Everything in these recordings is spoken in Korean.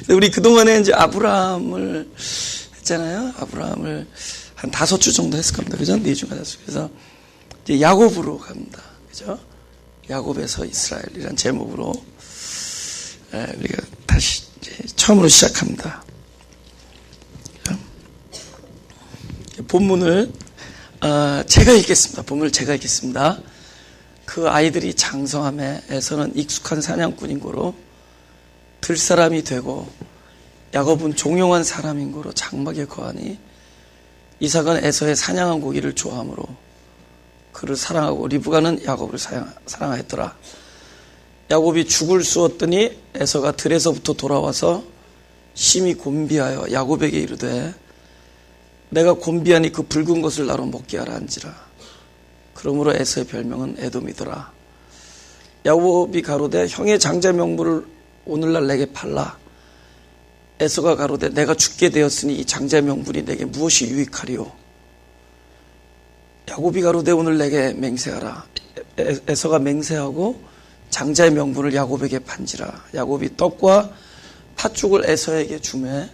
우리 그동안에 이제 아브라함을 했잖아요. 아브라함을 한 5주 정도 했을 겁니다. 그죠? 4주, 5주. 그래서 이제 야곱으로 갑니다. 그죠? 야곱에서 이스라엘이란 제목으로 우리가 다시 처음으로 시작합니다. 본문을 제가 읽겠습니다. 본문을 제가 읽겠습니다. 그 아이들이 장성함에서는 익숙한 사냥꾼인 고로 들사람이 되고 야곱은 종용한 사람인 고로 장막에 거하니 이삭은 에서의 사냥한 고기를 좋아하므로 그를 사랑하고 리브가는 야곱을 사랑하였더라. 야곱이 죽을 쑤었더니 에서가 들에서부터 돌아와서 심히 곤비하여 야곱에게 이르되 내가 곤비하니 그 붉은 것을 나로 먹게 하라 한지라. 그러므로 에서의 별명은 에돔이더라. 야곱이 가로되 형의 장자 명부를 오늘날 내게 팔라. 에서가 가로되 내가 죽게 되었으니 이 장자 명분이 내게 무엇이 유익하리요. 야곱이 가로되 오늘 내게 맹세하라. 에서가 맹세하고 장자의 명분을 야곱에게 판지라. 야곱이 떡과 팥죽을 에서에게 주매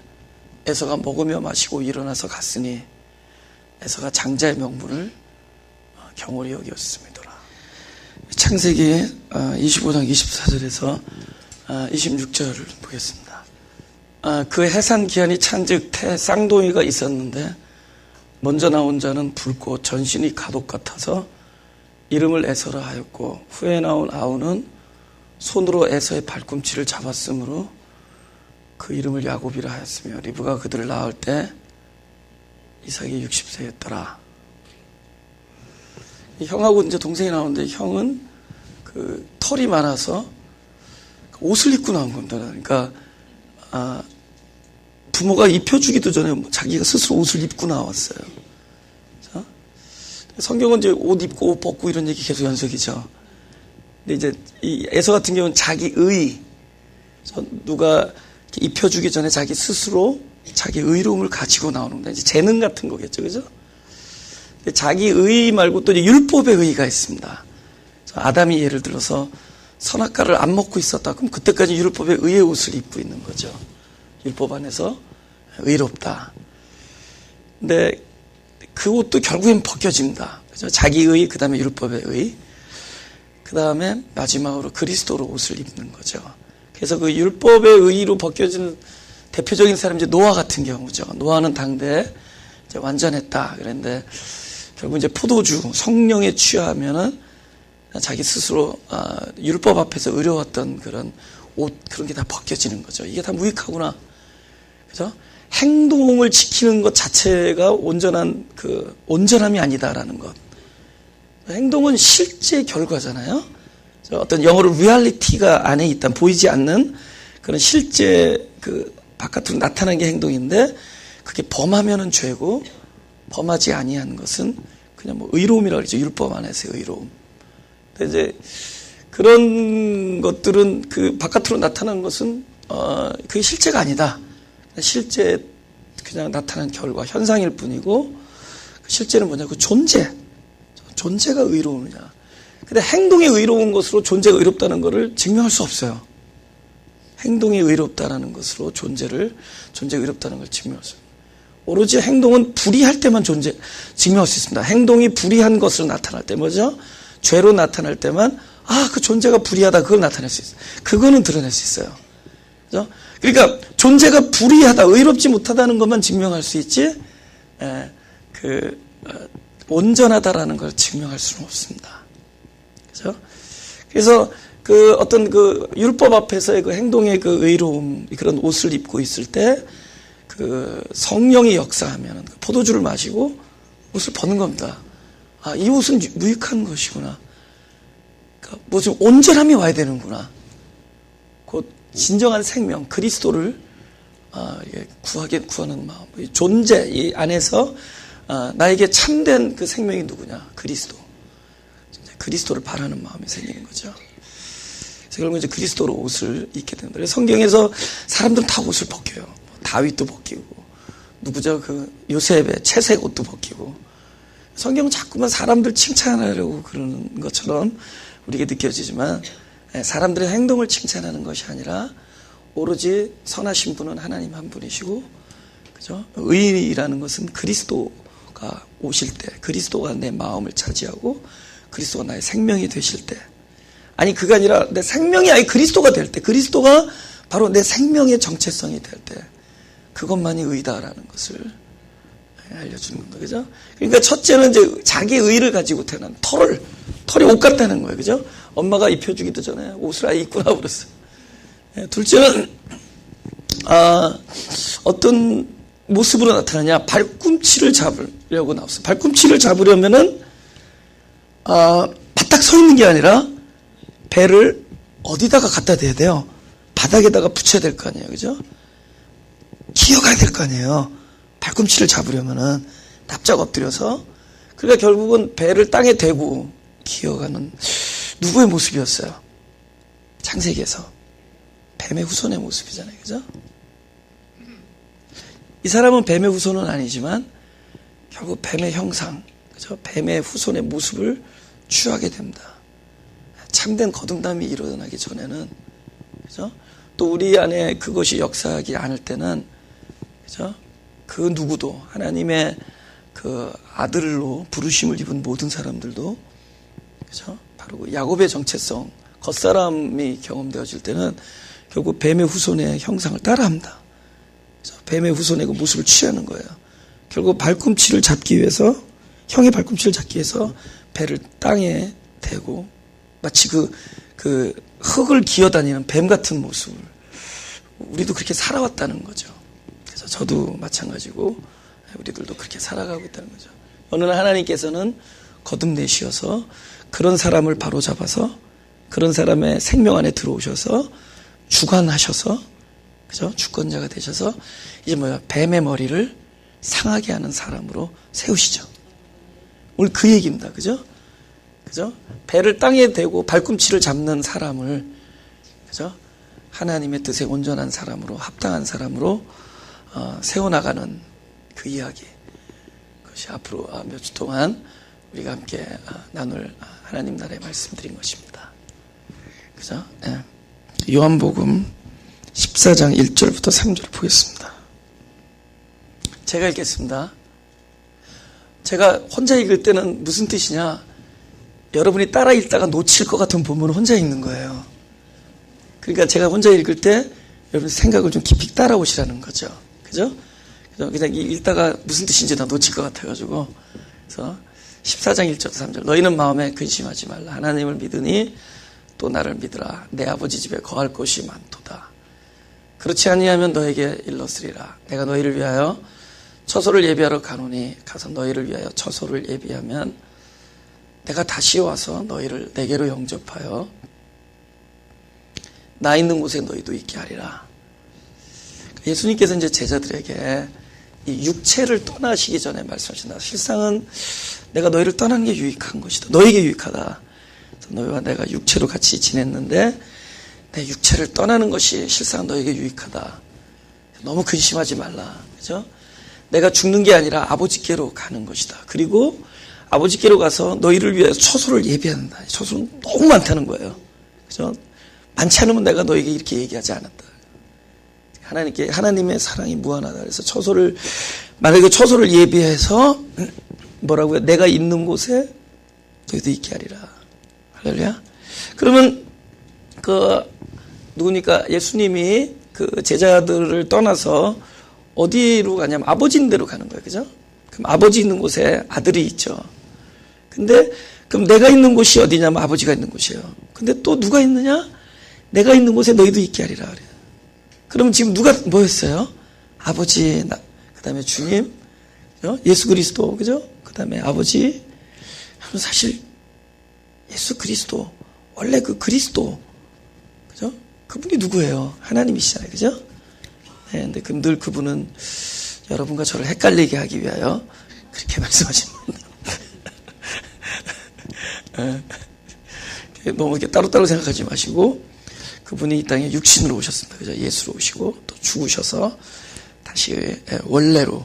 에서가 먹으며 마시고 일어나서 갔으니 에서가 장자의 명분을 경홀히 여겼습니다. 창세기 25장 24절에서 26절을 보겠습니다. 그 해산 기한이 찬즉 태 쌍둥이가 있었는데 먼저 나온 자는 붉고 전신이 가독 같아서 이름을 에서라 하였고 후에 나온 아우는 손으로 에서의 발꿈치를 잡았으므로 그 이름을 야곱이라 하였으며 리브가 그들을 낳을 때 이삭이 60세였더라. 형하고 이제 동생이 나오는데 형은 그 털이 많아서 옷을 입고 나온 겁니다. 그러니까 부모가 입혀주기도 전에 자기가 스스로 옷을 입고 나왔어요. 자? 성경은 이제 옷 입고 옷 벗고 이런 얘기 계속 연속이죠. 근데 이제 이 에서 같은 경우는 자기의 누가 입혀주기 전에 자기 스스로 자기 의로움을 가지고 나오는 건데 이제 재능 같은 거겠죠, 그죠? 근데 자기 의 말고 또 이제 율법의 의가 있습니다. 아담이 예를 들어서 선악과를 안 먹고 있었다. 그럼 그때까지 율법의 의의 옷을 입고 있는 거죠. 율법 안에서 의롭다. 근데 그 옷도 결국엔 벗겨진다. 그죠? 자기 의, 그 다음에 율법의 의, 그 다음에 마지막으로 그리스도로 옷을 입는 거죠. 그래서 그 율법의 의로 벗겨진 대표적인 사람이 이제 노아 같은 경우죠. 노아는 당대에 이제 완전했다. 그런데 결국 이제 포도주, 성령에 취하면은 자기 스스로 율법 앞에서 의로웠던 그런 옷, 그런 게 다 벗겨지는 거죠. 이게 다 무익하구나. 그죠? 행동을 지키는 것 자체가 온전함이 아니다라는 것. 행동은 실제 결과잖아요. 어떤 영어로 리얼리티가 안에 있다, 보이지 않는 그런 실제 바깥으로 나타나는 게 행동인데 그게 범하면은 죄고 범하지 아니한 것은 그냥 뭐 의로움이라고 그러죠. 율법 안에서의 의로움. 근데 이제 그런 것들은 그 바깥으로 나타나는 것은 그게 실제가 아니다. 실제 그냥 나타난 결과, 현상일 뿐이고 그 실제는 뭐냐? 그 존재가 의로움이냐. 근데 행동이 의로운 것으로 존재가 의롭다는 것을 증명할 수 없어요. 행동이 의롭다라는 것으로 존재가 의롭다는 걸 증명할 수 없어요. 오로지 행동은 불의할 때만 증명할 수 있습니다. 행동이 불의한 것으로 나타날 때 뭐죠? 죄로 나타날 때만 그 존재가 불의하다 그걸 나타낼 수 있어요. 그거는 드러낼 수 있어요. 그죠? 그러니까 존재가 불의하다, 의롭지 못하다는 것만 증명할 수 있지 온전하다라는 걸 증명할 수는 없습니다. 그죠? 그래서 어떤 율법 앞에서의 행동의 의로움, 그런 옷을 입고 있을 때 성령이 역사하면 포도주를 마시고 옷을 벗는 겁니다. 이 옷은 무익한 것이구나. 그러니까 뭐 좀 온전함이 와야 되는구나. 곧 진정한 생명, 그리스도를 구하는 마음, 존재 이 안에서 나에게 참된 그 생명이 누구냐? 그리스도를 바라는 마음이 생기는 거죠. 그래서 결국 이제 그리스도로 옷을 입게 된다. 그래서 성경에서 사람들은 다 옷을 벗겨요. 다윗도 벗기고, 누구죠? 요셉의 채색 옷도 벗기고. 성경은 자꾸만 사람들 칭찬하려고 그러는 것처럼 우리에게 느껴지지만 사람들의 행동을 칭찬하는 것이 아니라 오로지 선하신 분은 하나님 한 분이시고, 그죠? 의라는 것은 그리스도가 오실 때, 그리스도가 내 마음을 차지하고 그리스도가 나의 생명이 되실 때, 아니 그가 아니라 내 생명이 아예 그리스도가 될 때, 그리스도가 바로 내 생명의 정체성이 될 때, 그것만이 의다라는 것을 알려주는 겁니다. 그죠? 그러니까 첫째는 이제 자기 의를 가지고 태어난 털이 옷 같다는 거예요. 그죠? 엄마가 입혀주기도 전에 옷을 아예 입고 나버렸어요. 둘째는 어떤 모습으로 나타나냐, 발꿈치를 잡으려고 나왔어요. 발꿈치를 잡으려면은 바닥 서 있는 게 아니라 배를 어디다가 갖다 대야 돼요? 바닥에다가 붙여야 될 거 아니에요. 그죠? 기어가야 될 거 아니에요. 발꿈치를 잡으려면은 납작 엎드려서. 그러니까 결국은 배를 땅에 대고 기어가는 누구의 모습이었어요? 창세기에서 뱀의 후손의 모습이잖아요. 그죠? 이 사람은 뱀의 후손은 아니지만 결국 뱀의 형상, 그죠? 뱀의 후손의 모습을 취하게 됩니다. 참된 거듭남이 일어나기 전에는, 그죠? 또 우리 안에 그것이 역사하지 않을 때는, 그죠? 그 누구도, 하나님의 그 아들로 부르심을 입은 모든 사람들도, 그죠? 바로 그 야곱의 정체성, 겉사람이 경험되어질 때는 결국 뱀의 후손의 형상을 따라합니다. 그죠? 뱀의 후손의 그 모습을 취하는 거예요. 결국 발꿈치를 잡기 위해서, 형의 발꿈치를 잡기 위해서 배를 땅에 대고 마치 그 흙을 기어다니는 뱀 같은 모습을, 우리도 그렇게 살아왔다는 거죠. 그래서 저도 마찬가지고 우리들도 그렇게 살아가고 있다는 거죠. 어느 날 하나님께서는 거듭내시어서 그런 사람을 바로잡아서 그런 사람의 생명 안에 들어오셔서 주관하셔서, 그죠? 주권자가 되셔서 이제 뱀의 머리를 상하게 하는 사람으로 세우시죠. 오늘 그 얘기입니다. 그죠? 그죠? 배를 땅에 대고 발꿈치를 잡는 사람을, 그죠? 하나님의 뜻에 온전한 사람으로, 합당한 사람으로 세워나가는 그 이야기. 그것이 앞으로 몇 주 동안 우리가 함께 나눌 하나님 나라의 말씀드린 것입니다. 그죠? 네. 요한복음 14장 1절부터 3절 보겠습니다. 제가 읽겠습니다. 제가 혼자 읽을 때는 무슨 뜻이냐, 여러분이 따라 읽다가 놓칠 것 같은 본문을 혼자 읽는 거예요. 그러니까 제가 혼자 읽을 때 여러분 생각을 좀 깊이 따라오시라는 거죠. 그죠? 그냥 읽다가 무슨 뜻인지 다 놓칠 것 같아가지고. 그래서 14장 1절 3절. 너희는 마음에 근심하지 말라. 하나님을 믿으니 또 나를 믿으라. 내 아버지 집에 거할 곳이 많도다. 그렇지 아니하면 너에게 일렀으리라. 내가 너희를 위하여 처소를 예비하러 가노니 가서 너희를 위하여 처소를 예비하면 내가 다시 와서 너희를 내게로 영접하여 나 있는 곳에 너희도 있게 하리라. 예수님께서 이제 제자들에게 이 육체를 떠나시기 전에 말씀하신다. 실상은 내가 너희를 떠나는 게 유익한 것이다. 너에게 유익하다. 너희와 내가 육체로 같이 지냈는데 내 육체를 떠나는 것이 실상 너에게 유익하다. 너무 근심하지 말라. 그죠? 내가 죽는 게 아니라 아버지께로 가는 것이다. 그리고 아버지께로 가서 너희를 위해서 처소를 예비한다. 처소는 너무 많다는 거예요. 그죠? 많지 않으면 내가 너에게 이렇게 얘기하지 않았다. 하나님의 사랑이 무한하다. 그래서 만약에 처소를 예비해서 뭐라고요? 내가 있는 곳에 너희도 있게 하리라. 할렐루야. 그러면 누구니까 예수님이 그 제자들을 떠나서 어디로 가냐면 아버지 있는 데로 가는 거예요. 그죠? 그럼 아버지 있는 곳에 아들이 있죠. 근데 그럼 내가 있는 곳이 어디냐면 아버지가 있는 곳이에요. 근데 또 누가 있느냐? 내가 있는 곳에 너희도 있게 하리라 그래요. 그럼 지금 누가 뭐였어요? 아버지, 그 다음에 주님, 예수 그리스도, 그죠? 그 다음에 아버지. 사실 예수 그리스도, 원래 그 그리스도, 그죠? 그분이 누구예요? 하나님이시잖아요. 그죠? 네, 근데 늘 그분은 여러분과 저를 헷갈리게 하기 위하여 그렇게 말씀하십니다. 너무 이렇게 따로따로 생각하지 마시고, 그분이 이 땅에 육신으로 오셨습니다. 그죠? 예수로 오시고, 또 죽으셔서 다시 원래로,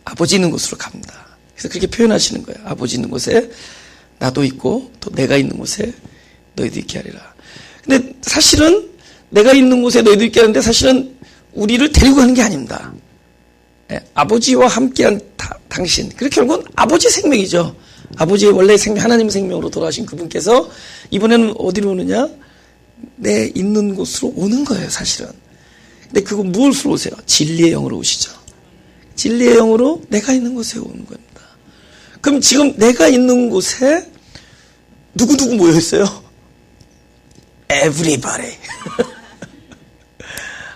아버지 있는 곳으로 갑니다. 그래서 그렇게 표현하시는 거예요. 아버지 있는 곳에 나도 있고, 또 내가 있는 곳에 너희도 있게 하리라. 근데 사실은 내가 있는 곳에 너희도 있게 하는데 사실은 우리를 데리고 가는 게 아닙니다. 아버지와 함께한 당신. 그렇게 결국은 아버지 생명이죠. 아버지의 원래 생명, 하나님 생명으로 돌아가신 그분께서 이번에는 어디로 오느냐? 내 있는 곳으로 오는 거예요, 사실은. 근데 그거 무엇으로 오세요? 진리의 영으로 오시죠. 진리의 영으로 내가 있는 곳에 오는 겁니다. 그럼 지금 내가 있는 곳에 누구누구 모여 있어요? Everybody.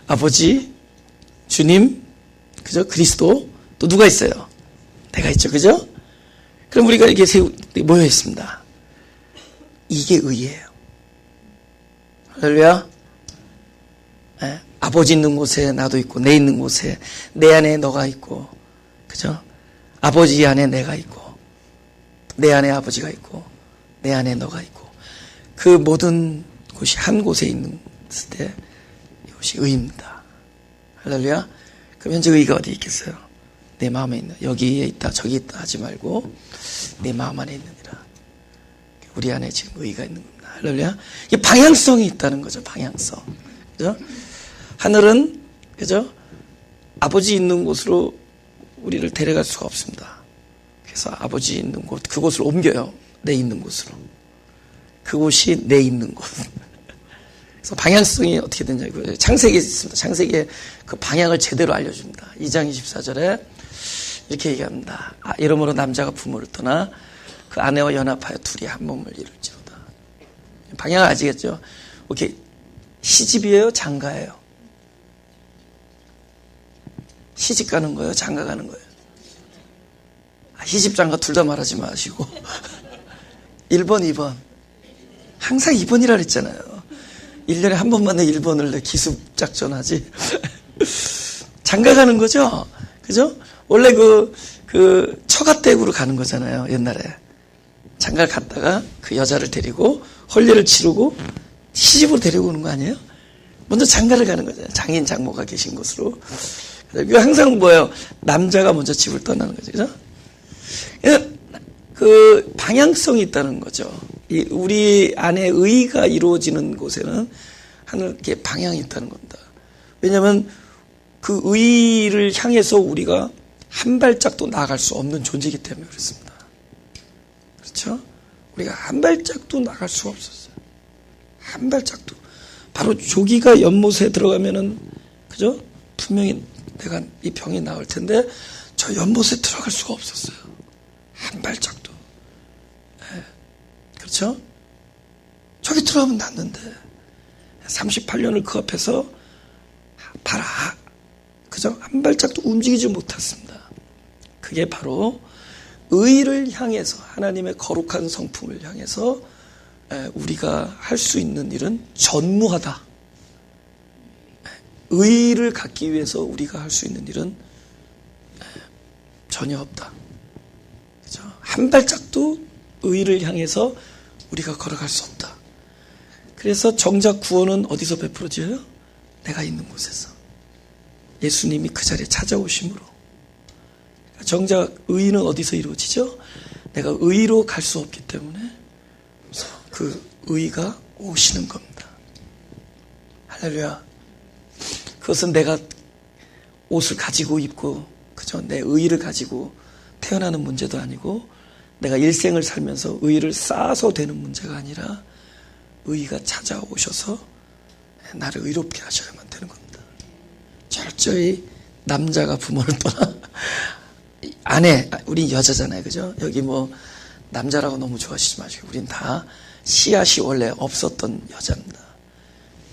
아버지, 주님, 그죠? 그리스도, 또 누가 있어요? 내가 있죠, 그죠? 그럼 우리가 이렇게 모여 있습니다. 이게 의예요. 할렐루야. 아버지 있는 곳에 나도 있고, 내 있는 곳에 내 안에 너가 있고, 그죠? 아버지 안에 내가 있고, 내 안에 아버지가 있고, 내 안에 너가 있고, 그 모든 곳이 한 곳에 있는 때 이것이 의입니다. 할렐루야. 그럼 현재 의가 어디 있겠어요? 내 마음에 있는, 여기에 있다 저기 있다 하지 말고 내 마음 안에 있느니라. 우리 안에 지금 의가 있는 겁니다. 할렐루야. 이게 방향성이 있다는 거죠. 방향성. 그죠? 하늘은, 그죠? 아버지 있는 곳으로 우리를 데려갈 수가 없습니다. 그래서 아버지 있는 곳, 그곳을 옮겨요. 내 있는 곳으로. 그곳이 내 있는 곳. 그래서 방향성이 어떻게 되냐고요. 창세기에 있습니다. 창세기에 그 방향을 제대로 알려줍니다. 2장 24절에 이렇게 얘기합니다. 이러므로 남자가 부모를 떠나 그 아내와 연합하여 둘이 한 몸을 이룰지어다. 방향을 아시겠죠? 오케이. 시집이에요? 장가예요? 시집 가는 거예요? 장가 가는 거예요? 시집 장가 둘 다 말하지 마시고 1번, 2번. 항상 2번이라 그랬잖아요. 1년에 한 번만 내 1번을 내 기습작전하지. 장가 가는 거죠? 그죠? 원래 그 처가댁으로 가는 거잖아요. 옛날에. 장가를 갔다가 그 여자를 데리고 혼례를 치르고 시집으로 데리고 오는 거 아니에요? 먼저 장가를 가는 거잖아요. 장인, 장모가 계신 곳으로. 이거 항상 뭐예요? 남자가 먼저 집을 떠나는 거죠. 그죠? 그 방향성이 있다는 거죠. 우리 안에 의가 이루어지는 곳에는 하늘께 방향이 있다는 겁니다. 왜냐하면 그 의를 향해서 우리가 한 발짝도 나아갈 수 없는 존재이기 때문에 그렇습니다. 그렇죠? 우리가 한 발짝도 나갈 수가 없었어요. 한 발짝도. 바로 조기가 연못에 들어가면은, 그죠? 분명히 내가 이 병이 나을 텐데 저 연못에 들어갈 수가 없었어요. 한 발짝도. 네. 그렇죠? 저기 들어가면 낫는데 38년을 그 앞에서 봐라. 그죠? 한 발짝도 움직이지 못했습니다. 그게 바로 의를 향해서, 하나님의 거룩한 성품을 향해서 우리가 할 수 있는 일은 전무하다. 의를 갖기 위해서 우리가 할 수 있는 일은 전혀 없다. 그죠? 한 발짝도 의를 향해서 우리가 걸어갈 수 없다. 그래서 정작 구원은 어디서 베풀어져요? 내가 있는 곳에서. 예수님이 그 자리에 찾아오심으로. 정작 의는 어디서 이루어지죠? 내가 의로 갈 수 없기 때문에 그 의가 오시는 겁니다. 할렐루야. 그것은 내가 옷을 가지고 입고, 그죠? 내 의를 가지고 태어나는 문제도 아니고, 내가 일생을 살면서 의를 쌓아서 되는 문제가 아니라, 의가 찾아오셔서 나를 의롭게 하셔야만 되는 겁니다. 철저히 남자가 부모를 떠나, 아내, 우린 여자잖아요. 그죠? 여기 뭐, 남자라고 너무 좋아하시지 마시고, 우린 다 씨앗이 원래 없었던 여자입니다.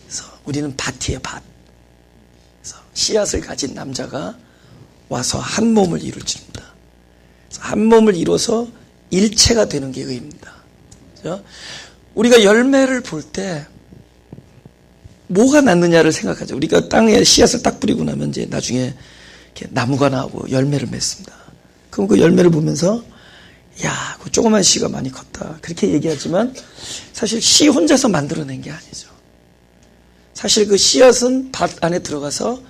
그래서 우리는 밭이에요, 밭. 그래서 씨앗을 가진 남자가 와서 한 몸을 이루어집니다. 한 몸을 이뤄서 일체가 되는 게 의입니다. 그죠? 우리가 열매를 볼 때 뭐가 낫느냐를 생각하죠. 우리가 땅에 씨앗을 딱 뿌리고 나면 이제 나중에 이렇게 나무가 나오고 열매를 맺습니다. 그럼 그 열매를 보면서 야, 그 조그만 씨가 많이 컸다. 그렇게 얘기하지만 사실 씨 혼자서 만들어낸 게 아니죠. 사실 그 씨앗은 밭 안에 들어가서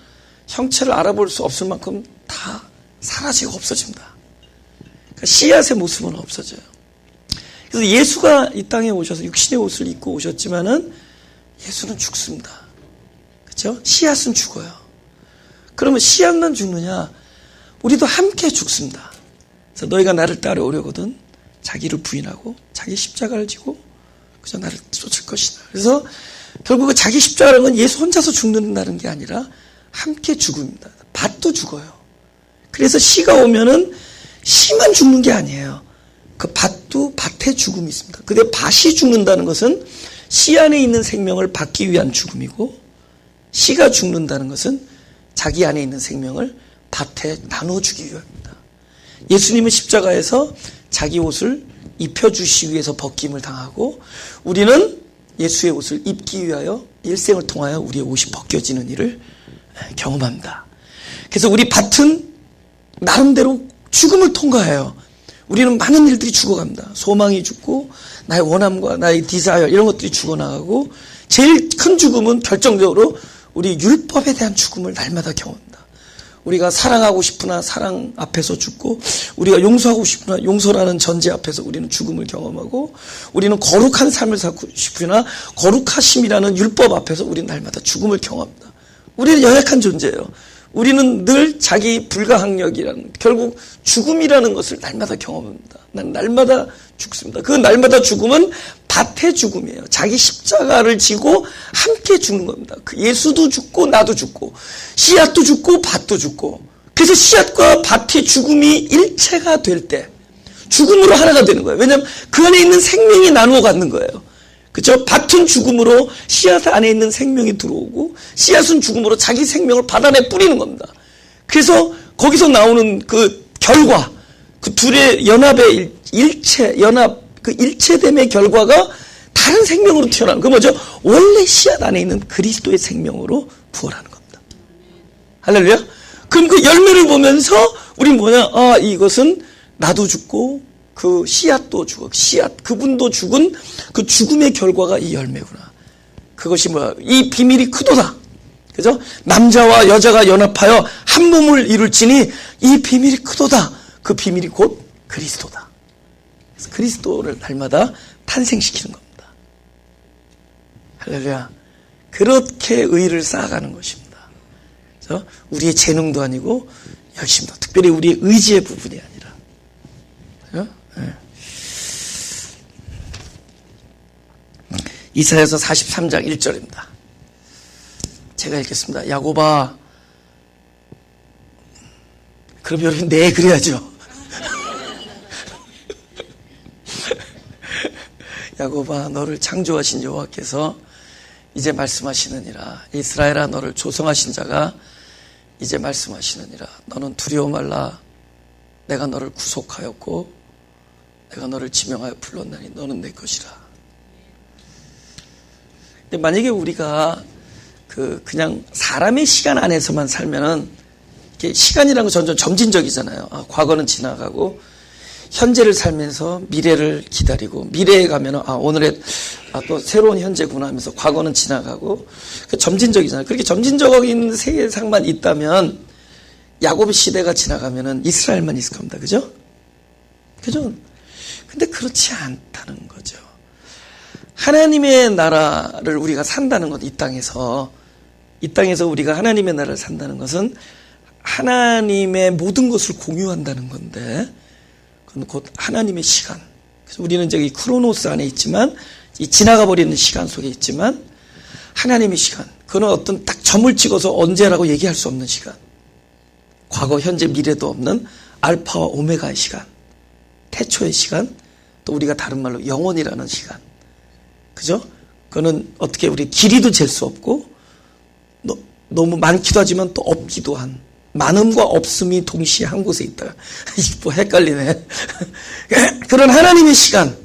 형체를 알아볼 수 없을 만큼 다 사라지고 없어집니다. 그러니까 씨앗의 모습은 없어져요. 그래서 예수가 이 땅에 오셔서 육신의 옷을 입고 오셨지만은 예수는 죽습니다. 그죠? 씨앗은 죽어요. 그러면 씨앗만 죽느냐? 우리도 함께 죽습니다. 그래서 너희가 나를 따라오려거든 자기를 부인하고 자기 십자가를 지고 그저 나를 쫓을 것이다. 그래서 결국 자기 십자가라는 건 예수 혼자서 죽는다는 게 아니라 함께 죽음입니다. 밭도 죽어요. 그래서 씨가 오면은 씨만 죽는 게 아니에요. 그 밭도 밭의 죽음이 있습니다. 근데 밭이 죽는다는 것은 씨 안에 있는 생명을 받기 위한 죽음이고, 씨가 죽는다는 것은 자기 안에 있는 생명을 밭에 나눠주기 위함입니다. 예수님은 십자가에서 자기 옷을 입혀주시기 위해서 벗김을 당하고, 우리는 예수의 옷을 입기 위하여 일생을 통하여 우리의 옷이 벗겨지는 일을 경험합니다. 그래서 우리 밭은 나름대로 죽음을 통과해요. 우리는 많은 일들이 죽어갑니다. 소망이 죽고 나의 원함과 나의 디자이어 이런 것들이 죽어나가고, 제일 큰 죽음은 결정적으로 우리 율법에 대한 죽음을 날마다 경험합니다. 우리가 사랑하고 싶으나 사랑 앞에서 죽고, 우리가 용서하고 싶으나 용서라는 전제 앞에서 우리는 죽음을 경험하고, 우리는 거룩한 삶을 살고 싶으나 거룩하심이라는 율법 앞에서 우리는 날마다 죽음을 경험합니다. 우리는 연약한 존재예요. 우리는 늘 자기 불가항력이라는, 결국 죽음이라는 것을 날마다 경험합니다. 난 날마다 죽습니다. 그 날마다 죽음은 밭의 죽음이에요. 자기 십자가를 지고 함께 죽는 겁니다. 그 예수도 죽고 나도 죽고 씨앗도 죽고 밭도 죽고, 그래서 씨앗과 밭의 죽음이 일체가 될 때 죽음으로 하나가 되는 거예요. 왜냐하면 그 안에 있는 생명이 나누어 갖는 거예요. 그죠? 밭은 죽음으로 씨앗 안에 있는 생명이 들어오고, 씨앗은 죽음으로 자기 생명을 밭 안에 뿌리는 겁니다. 그래서 거기서 나오는 그 결과, 그 둘의 연합의 그 일체됨의 결과가 다른 생명으로 튀어나오는, 그 뭐죠? 원래 씨앗 안에 있는 그리스도의 생명으로 부활하는 겁니다. 할렐루야? 그럼 그 열매를 보면서 우리 뭐냐? 이것은 나도 죽고 그 씨앗도 죽어. 그분도 죽은 그 죽음의 결과가 이 열매구나. 그것이 뭐야? 이 비밀이 크도다. 그죠? 남자와 여자가 연합하여 한 몸을 이룰지니 이 비밀이 크도다. 그 비밀이 곧 그리스도다. 그래서 그리스도를 날마다 탄생시키는 겁니다. 할렐루야. 그렇게 의를 쌓아가는 것입니다. 그래서 우리의 재능도 아니고 열심도, 특별히 우리의 의지의 부분이 아니라. 그죠? 네. 이사야서 43장 1절입니다. 제가 읽겠습니다. 야곱아, 그럼 여러분 네 그래야죠. 야곱아, 너를 창조하신 여호와께서 이제 말씀하시느니라. 이스라엘아, 너를 조성하신 자가 이제 말씀하시느니라. 너는 두려워 말라. 내가 너를 구속하였고 내가 너를 지명하여 불렀나니 너는 내 것이라. 근데 만약에 우리가 그냥 사람의 시간 안에서만 살면은, 시간이라는 건 점점 점진적이잖아요. 과거는 지나가고 현재를 살면서 미래를 기다리고, 미래에 가면은 오늘의 또 새로운 현재구나 하면서 과거는 지나가고, 점진적이잖아요. 그렇게 점진적인 세상만 있다면 야곱의 시대가 지나가면은 이스라엘만 있을 겁니다. 그죠? 그죠? 근데 그렇지 않다는 거죠. 하나님의 나라를 우리가 산다는 것, 이 땅에서 우리가 하나님의 나라를 산다는 것은 하나님의 모든 것을 공유한다는 건데, 그건 곧 하나님의 시간. 그래서 우리는 이제 이 크로노스 안에 있지만, 이 지나가 버리는 시간 속에 있지만, 하나님의 시간, 그건 어떤 딱 점을 찍어서 언제라고 얘기할 수 없는 시간, 과거, 현재, 미래도 없는 알파와 오메가의 시간, 태초의 시간, 또 우리가 다른 말로 영원이라는 시간. 그죠? 그거는 어떻게 우리 길이도 잴 수 없고, 너무 많기도 하지만 또 없기도 한, 많음과 없음이 동시에 한 곳에 있다. 뭐 헷갈리네. 그런 하나님의 시간.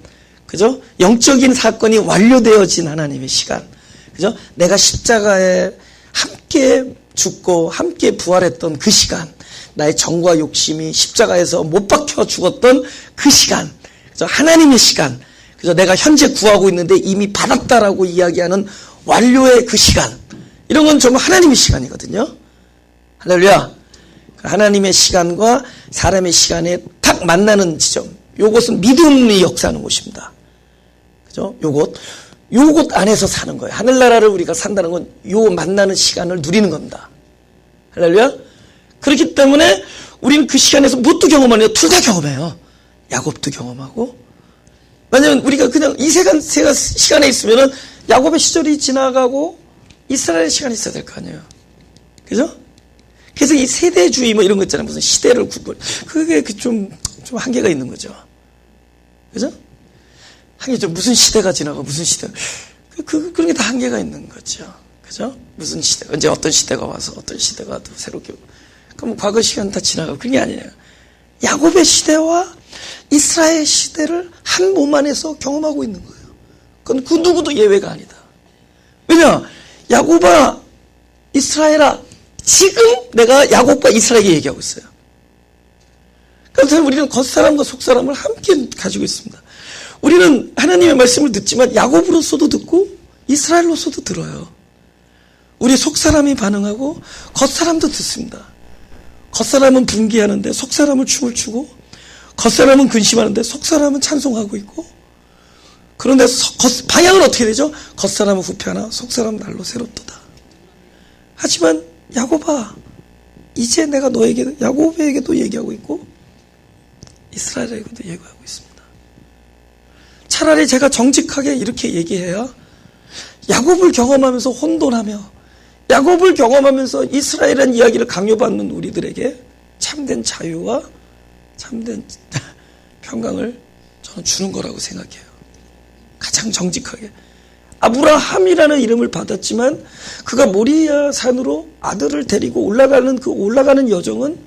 그죠? 영적인 사건이 완료되어진 하나님의 시간. 그죠? 내가 십자가에 함께 죽고 함께 부활했던 그 시간. 나의 정과 욕심이 십자가에서 못 박혀 죽었던 그 시간. 그죠? 하나님의 시간. 그죠? 내가 현재 구하고 있는데 이미 받았다라고 이야기하는 완료의 그 시간. 이런 건 정말 하나님의 시간이거든요. 할렐루야. 하나님의 시간과 사람의 시간에 딱 만나는 지점. 요것은 믿음이 역사하는 곳입니다. 그죠? 요것. 요곳 안에서 사는 거예요. 하늘나라를 우리가 산다는 건 요 만나는 시간을 누리는 겁니다. 할렐루야. 그렇기 때문에 우리는 그 시간에서 무엇도 경험하네요. 둘 다 경험해요. 야곱도 경험하고. 왜냐면 우리가 그냥 이 시간에 있으면은 야곱의 시절이 지나가고 이스라엘의 시간이 있어야 될 거 아니에요. 그죠? 그래서 이 세대주의 뭐 이런 거 있잖아요. 무슨 시대를 그게 좀 한계가 있는 거죠. 그죠? 한계죠. 무슨 시대가 지나고 무슨 시대가. 그런 게 다 한계가 있는 거죠. 그죠? 무슨 시대가, 이제 어떤 시대가 와서 어떤 시대가 또 새롭게. 그럼 과거 시간 다 지나가고 그게 아니에요. 야곱의 시대와 이스라엘 시대를 한 몸 안에서 경험하고 있는 거예요. 그건 그 누구도 예외가 아니다. 왜냐? 야곱아, 이스라엘아, 지금 내가 야곱과 이스라엘에게 얘기하고 있어요. 그래서 우리는 겉사람과 속사람을 함께 가지고 있습니다. 우리는 하나님의 말씀을 듣지만 야곱으로서도 듣고 이스라엘로서도 들어요. 우리 속사람이 반응하고 겉사람도 듣습니다. 겉사람은 분개하는데 속사람은 춤을 추고, 겉사람은 근심하는데 속사람은 찬송하고 있고, 그런데 방향은 어떻게 되죠? 겉사람은 후퇴하나 속사람은 날로 새롭도다. 하지만 야곱아, 이제 내가 야곱에게도 얘기하고 있고 이스라엘에게도 얘기하고 있습니다. 차라리 제가 정직하게 이렇게 얘기해야 야곱을 경험하면서 혼돈하며 야곱을 경험하면서 이스라엘이라는 이야기를 강요받는 우리들에게 참된 자유와 참된 평강을 저는 주는 거라고 생각해요. 가장 정직하게. 아브라함이라는 이름을 받았지만 그가 모리아 산으로 아들을 데리고 올라가는 여정은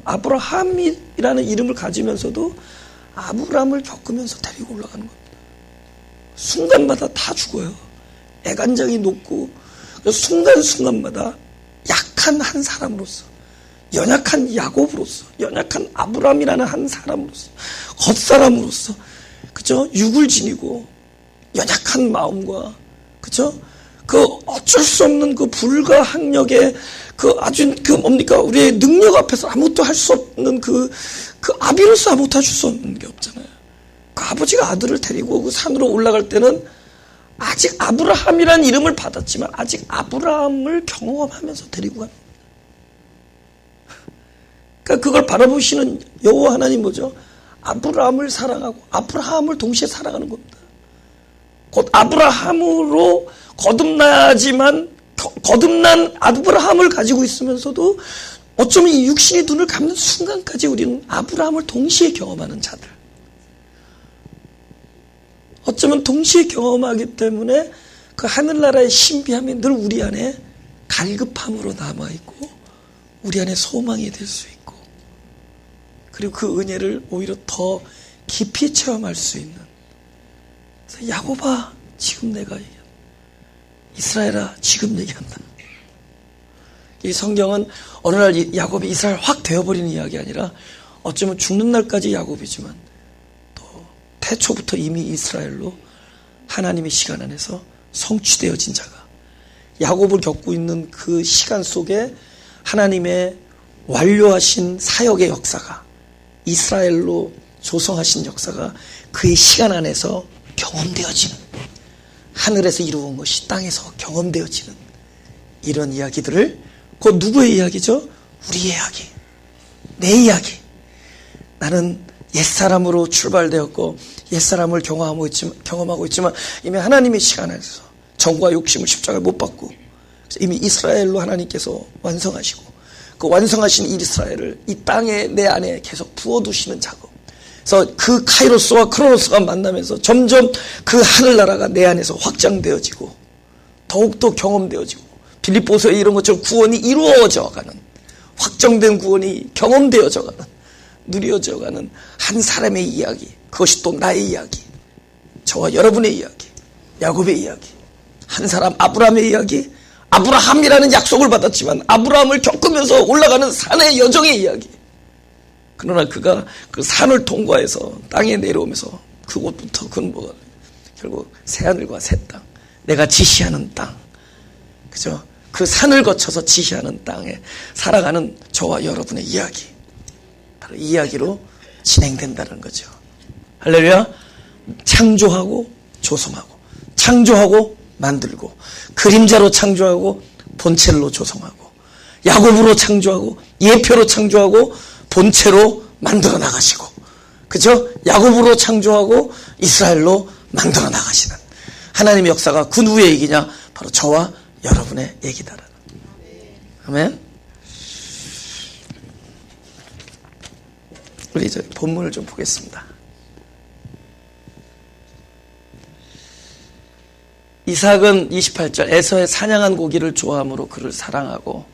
아브라함이라는 이름을 가지면서도 아브라함을 겪으면서 데리고 올라가는 겁니다. 순간마다 다 죽어요. 애간장이 녹고 순간순간마다 약한 한 사람으로서, 연약한 야곱으로서, 연약한 아브라함이라는 한 사람으로서, 겉사람으로서, 그죠? 육을 지니고 연약한 마음과, 그죠? 그 어쩔 수 없는 그 불가항력의 우리의 능력 앞에서 아무것도 할 수 없는 아비로서 아무것도 할 수 없는 게 없잖아요. 그 아버지가 아들을 데리고 그 산으로 올라갈 때는 아직 아브라함이라는 이름을 받았지만 아직 아브라함을 경험하면서 데리고 갑니다. 그러니까 그걸 바라보시는 여호와 하나님 뭐죠? 아브라함을 사랑하고 아브라함을 동시에 사랑하는 겁니다. 곧 아브라함으로 거듭나야지만 거듭난 아브라함을 가지고 있으면서도 어쩌면 이 육신이 눈을 감는 순간까지 우리는 아브라함을 동시에 경험하는 자들. 어쩌면 동시에 경험하기 때문에 그 하늘나라의 신비함이 늘 우리 안에 갈급함으로 남아있고 우리 안에 소망이 될 수 있고, 그리고 그 은혜를 오히려 더 깊이 체험할 수 있는. 그래서 야곱아, 지금 내가 얘기한다. 이스라엘아, 지금 얘기한다. 이 성경은 어느 날 야곱이 이스라엘 확 되어버리는 이야기 아니라 어쩌면 죽는 날까지 야곱이지만 태초부터 이미 이스라엘로 하나님의 시간 안에서 성취되어진 자가, 야곱을 겪고 있는 그 시간 속에 하나님의 완료하신 사역의 역사가, 이스라엘로 조성하신 역사가 그의 시간 안에서 경험되어지는, 하늘에서 이루어온 것이 땅에서 경험되어지는 이런 이야기들을, 곧 누구의 이야기죠? 우리의 이야기, 내 이야기. 나는 옛사람으로 출발되었고 옛사람을 경험하고 있지만 이미 하나님의 시간 안에서 정과 욕심을 십자가에 못 박고 이미 이스라엘로 하나님께서 완성하시고, 그 완성하신 이스라엘을 이 땅에 내 안에 계속 부어두시는 작업. 그래서 그 카이로스와 크로노스가 만나면서 점점 그 하늘나라가 내 안에서 확장되어지고 더욱더 경험되어지고, 빌립보서에 이런 것처럼 구원이 이루어져가는, 확정된 구원이 경험되어져가는, 누려져가는 한 사람의 이야기, 그것이 또 나의 이야기, 저와 여러분의 이야기, 야곱의 이야기, 한 사람 아브라함의 이야기, 아브라함이라는 약속을 받았지만 아브라함을 겪으면서 올라가는 산의 여정의 이야기. 그러나 그가 그 산을 통과해서 땅에 내려오면서 그곳부터 그는 뭐가 결국 새하늘과 새 땅, 내가 지시하는 땅, 그죠? 그 산을 거쳐서 지시하는 땅에 살아가는 저와 여러분의 이야기, 바로 이 이야기로 진행된다는 거죠. 할렐루야. 창조하고 조성하고, 창조하고 만들고, 그림자로 창조하고 본체로 조성하고, 야곱으로 창조하고 예표로 창조하고 본체로 만들어 나가시고, 그죠? 야곱으로 창조하고 이스라엘로 만들어 나가시는 하나님의 역사가 그 누구의 얘기냐? 바로 저와 여러분의 얘기다라는. 아멘. 우리 이제 본문을 좀 보겠습니다. 이삭은 28절 에서의 사냥한 고기를 좋아함으로 그를 사랑하고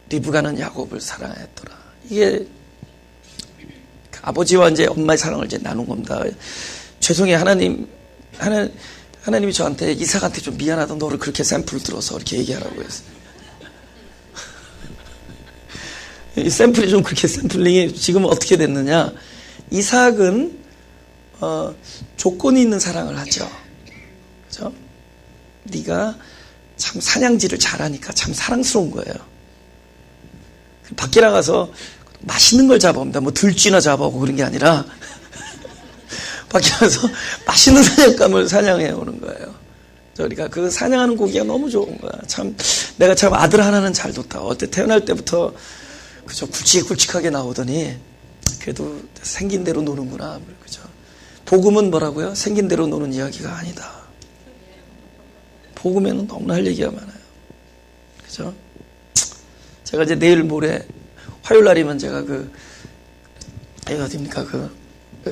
리브가는 야곱을 사랑했더라. 이게 아버지와 이제 엄마의 사랑을 이제 나눈 겁니다. 죄송해요. 하나님이 저한테 이삭한테 좀 미안하다. 너를 그렇게 샘플을 들어서 이렇게 얘기하라고 했어요. 이 샘플이 좀 그렇게 샘플링이 지금 어떻게 됐느냐? 이삭은 조건이 있는 사랑을 하죠. 그죠? 네가 참 사냥질을 잘하니까 참 사랑스러운 거예요. 밖에 나가서 맛있는 걸 잡아옵니다. 뭐 들쥐나 잡아오고 그런 게 아니라 밖에 나가서 맛있는 사냥감을 사냥해 오는 거예요. 그러니까 그 사냥하는 고기가 너무 좋은 거야. 참 내가 참 아들 하나는 잘 뒀다. 어때 태어날 때부터 그저 굵직굵직하게 나오더니 그래도 생긴 대로 노는구나. 그죠? 복음은 뭐라고요? 생긴 대로 노는 이야기가 아니다. 복음에는 너무나 할 얘기가 많아요. 그죠? 제가 이제 내일 모레 화요일 날이면 제가 어디입니까?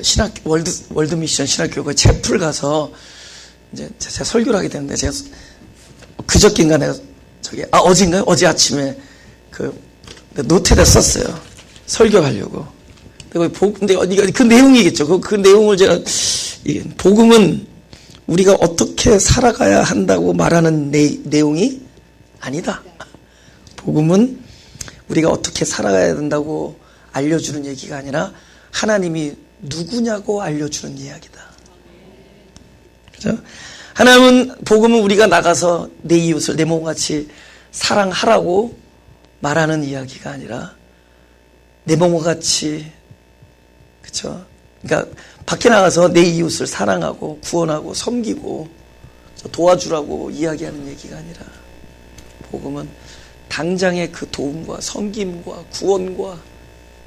신학 월드 미션 신학교가 채플 가서 이제 제가 설교를 하게 되는데 제가 그저께인가 내가 어제인가요? 어제 아침에 노트에다 썼어요. 설교하려고. 근데 그 내용이겠죠. 그 내용을 제가 복음은 우리가 어떻게 살아가야 한다고 말하는 내용이 아니다. 복음은 우리가 어떻게 살아가야 된다고 알려주는 얘기가 아니라 하나님이 누구냐고 알려주는 이야기다. 그죠? 복음은 우리가 나가서 내 이웃을 내 몸같이 사랑하라고 말하는 이야기가 아니라 내 몸같이, 그쵸? 그러니까 밖에 나가서 내 이웃을 사랑하고 구원하고 섬기고 도와주라고 이야기하는 얘기가 아니라 복음은 당장의 그 도움과 섬김과 구원과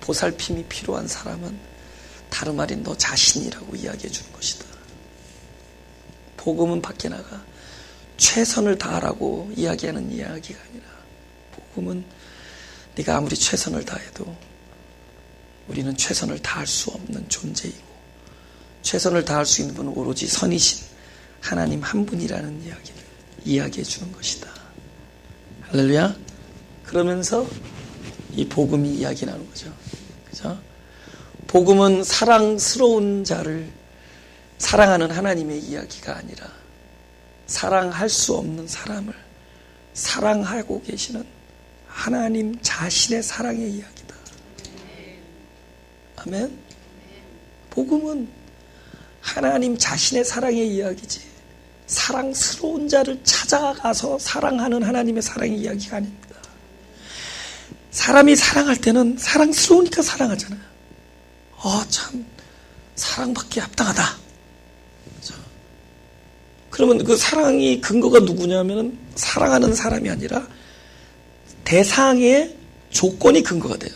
보살핌이 필요한 사람은 다름 아닌 너 자신이라고 이야기해 주는 것이다. 복음은 밖에 나가 최선을 다하라고 이야기하는 이야기가 아니라 복음은 네가 아무리 최선을 다해도 우리는 최선을 다할 수 없는 존재이고 최선을 다할 수 있는 분은 오로지 선이신 하나님 한 분이라는 이야기를 이야기해 주는 것이다. 할렐루야. 그러면서 이 복음이 이야기 나누는 거죠. 그죠? 복음은 사랑스러운 자를 사랑하는 하나님의 이야기가 아니라 사랑할 수 없는 사람을 사랑하고 계시는 하나님 자신의 사랑의 이야기다. 아멘. 복음은 하나님 자신의 사랑의 이야기지 사랑스러운 자를 찾아가서 사랑하는 하나님의 사랑의 이야기가 아닙니다. 사람이 사랑할 때는 사랑스러우니까 사랑하잖아요. 참 사랑받기에 합당하다. 그러면 그 사랑이 근거가 누구냐면 사랑하는 사람이 아니라 대상의 조건이 근거가 돼요.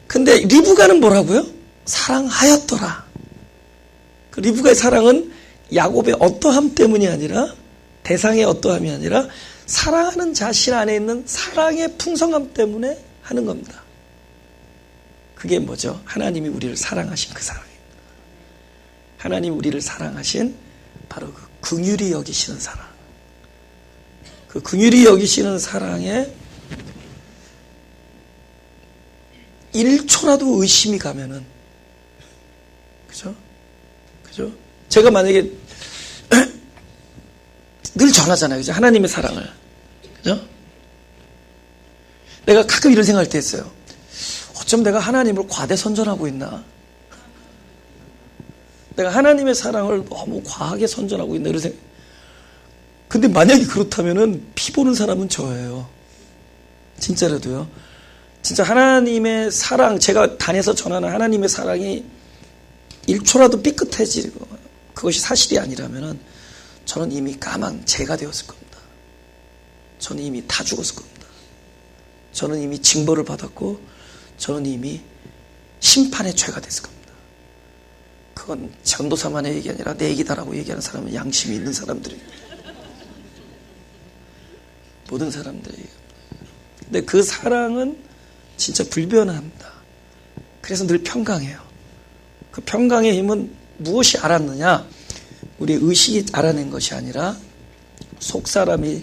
근데 리브가는 뭐라고요? 사랑하였더라. 그 리브가의 사랑은 야곱의 어떠함 때문이 아니라 대상의 어떠함이 아니라 사랑하는 자신 안에 있는 사랑의 풍성함 때문에 하는 겁니다. 그게 뭐죠? 하나님이 우리를 사랑하신 그 사랑입니다. 하나님이 우리를 사랑하신 바로 그 긍휼히 여기시는 사랑. 그 긍휼히 여기시는 사랑에 1초라도 의심이 가면은 그죠? 제가 만약에 늘 전하잖아요. 그죠? 하나님의 사랑을. 그죠? 내가 가끔 이런 생각할 때 있어요. 어쩜 내가 하나님을 과대 선전하고 있나? 내가 하나님의 사랑을 너무 과하게 선전하고 있나? 이런 생각. 근데 만약에 그렇다면은 피 보는 사람은 저예요. 진짜라도요. 진짜 하나님의 사랑, 제가 단에서 전하는 하나님의 사랑이 1초라도 삐끗해지고 그것이 사실이 아니라면 저는 이미 까만 재가 되었을 겁니다. 저는 이미 다 죽었을 겁니다. 저는 이미 징벌을 받았고 저는 이미 심판의 죄가 됐을 겁니다. 그건 전도사만의 얘기 아니라 내 얘기다라고 얘기하는 사람은 양심이 있는 사람들입니다. 모든 사람들이. 근데 그 사랑은 진짜 불변합니다. 그래서 늘 평강해요. 그 평강의 힘은 무엇이 알았느냐? 우리 의식이 알아낸 것이 아니라 속 사람이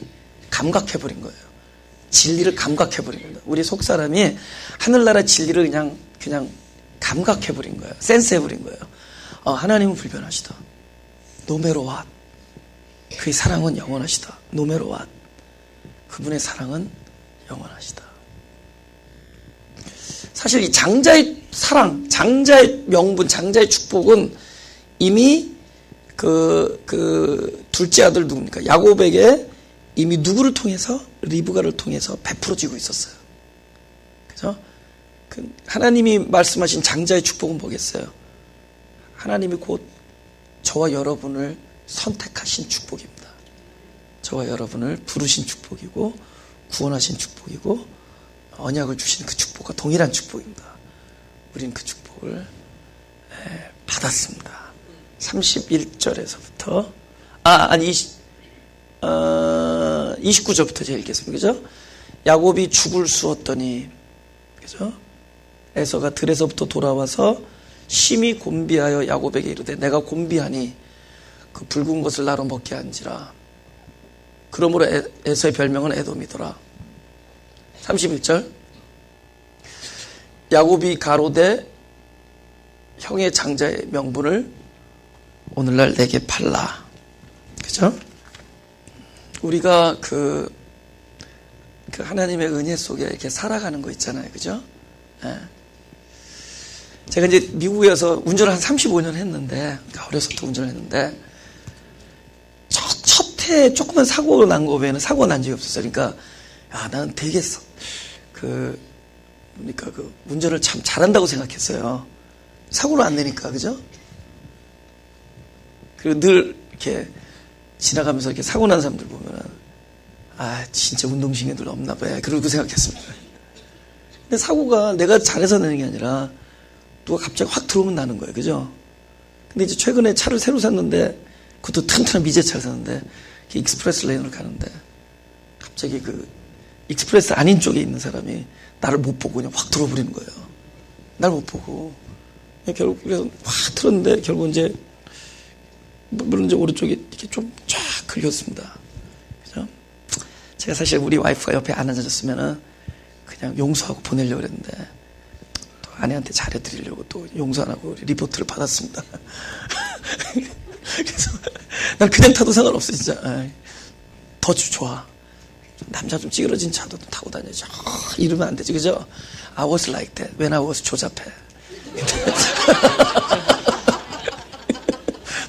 감각해버린 거예요. 진리를 감각해버린 겁니다. 우리 속 사람이 하늘나라 진리를 그냥 감각해버린 거예요. 센스해버린 거예요. 하나님은 불변하시다. No matter what. 그의 사랑은 영원하시다. No matter what. 그분의 사랑은 영원하시다. 사실 이 장자의 사랑, 장자의 명분, 장자의 축복은 이미 그 둘째 아들 누굽니까? 야곱에게 이미 누구를 통해서? 리브가를 통해서 베풀어지고 있었어요. 그죠? 하나님이 말씀하신 장자의 축복은 뭐겠어요? 하나님이 곧 저와 여러분을 선택하신 축복입니다. 저와 여러분을 부르신 축복이고 구원하신 축복이고 언약을 주신 그 축복과 동일한 축복입니다. 우리는 그 축복을 받았습니다. 31절에서부터 29절부터 제가 읽겠습니다. 그죠? 야곱이 죽을 쑤었더니 그죠? 에서가 들에서부터 돌아와서 심히 곤비하여 야곱에게 이르되 내가 곤비하니 그 붉은 것을 나로 먹게 한지라. 그러므로 에서의 별명은 에돔이더라. 31절 야곱이 가로되 형의 장자의 명분을 오늘날 내게 팔라. 그죠? 우리가 그 하나님의 은혜 속에 이렇게 살아가는 거 있잖아요. 그죠? 네. 제가 이제 미국에서 운전을 한 35년 했는데, 그러니까 어려서부터 운전을 했는데, 첫 해 조그만 사고 난 거 외에는 사고가 난 적이 없었어요. 그러니까, 나는 되게, 운전을 참 잘한다고 생각했어요. 사고를 안 내니까, 그죠? 그리고 늘 이렇게 지나가면서 이렇게 사고 난 사람들 보면은, 진짜 운동신경들 없나 봐요. 그러고 생각했습니다. 근데 사고가 내가 잘해서 내는 게 아니라, 누가 갑자기 확 들어오면 나는 거예요. 그죠? 근데 이제 최근에 차를 새로 샀는데, 그것도 튼튼한 미제차를 샀는데, 익스프레스 레인으로 가는데, 갑자기 익스프레스 아닌 쪽에 있는 사람이 나를 못 보고 그냥 확 들어버리는 거예요. 날 못 보고. 결국, 그래서 확 틀었는데, 결국 이제, 물론 이제 오른쪽에 이렇게 좀 쫙 긁혔습니다. 그죠? 제가 사실 우리 와이프가 옆에 안 앉아줬으면은, 그냥 용서하고 보내려고 그랬는데, 또 아내한테 잘해드리려고 또 용서 안 하고 리포트를 받았습니다. 그래서 난 그냥 타도 상관없어 진짜. 더 좋아. 남자 좀 찌그러진 차도 타고 다녀야지. 이러면 안 되지. 그죠? I was like that when I was 조잡해.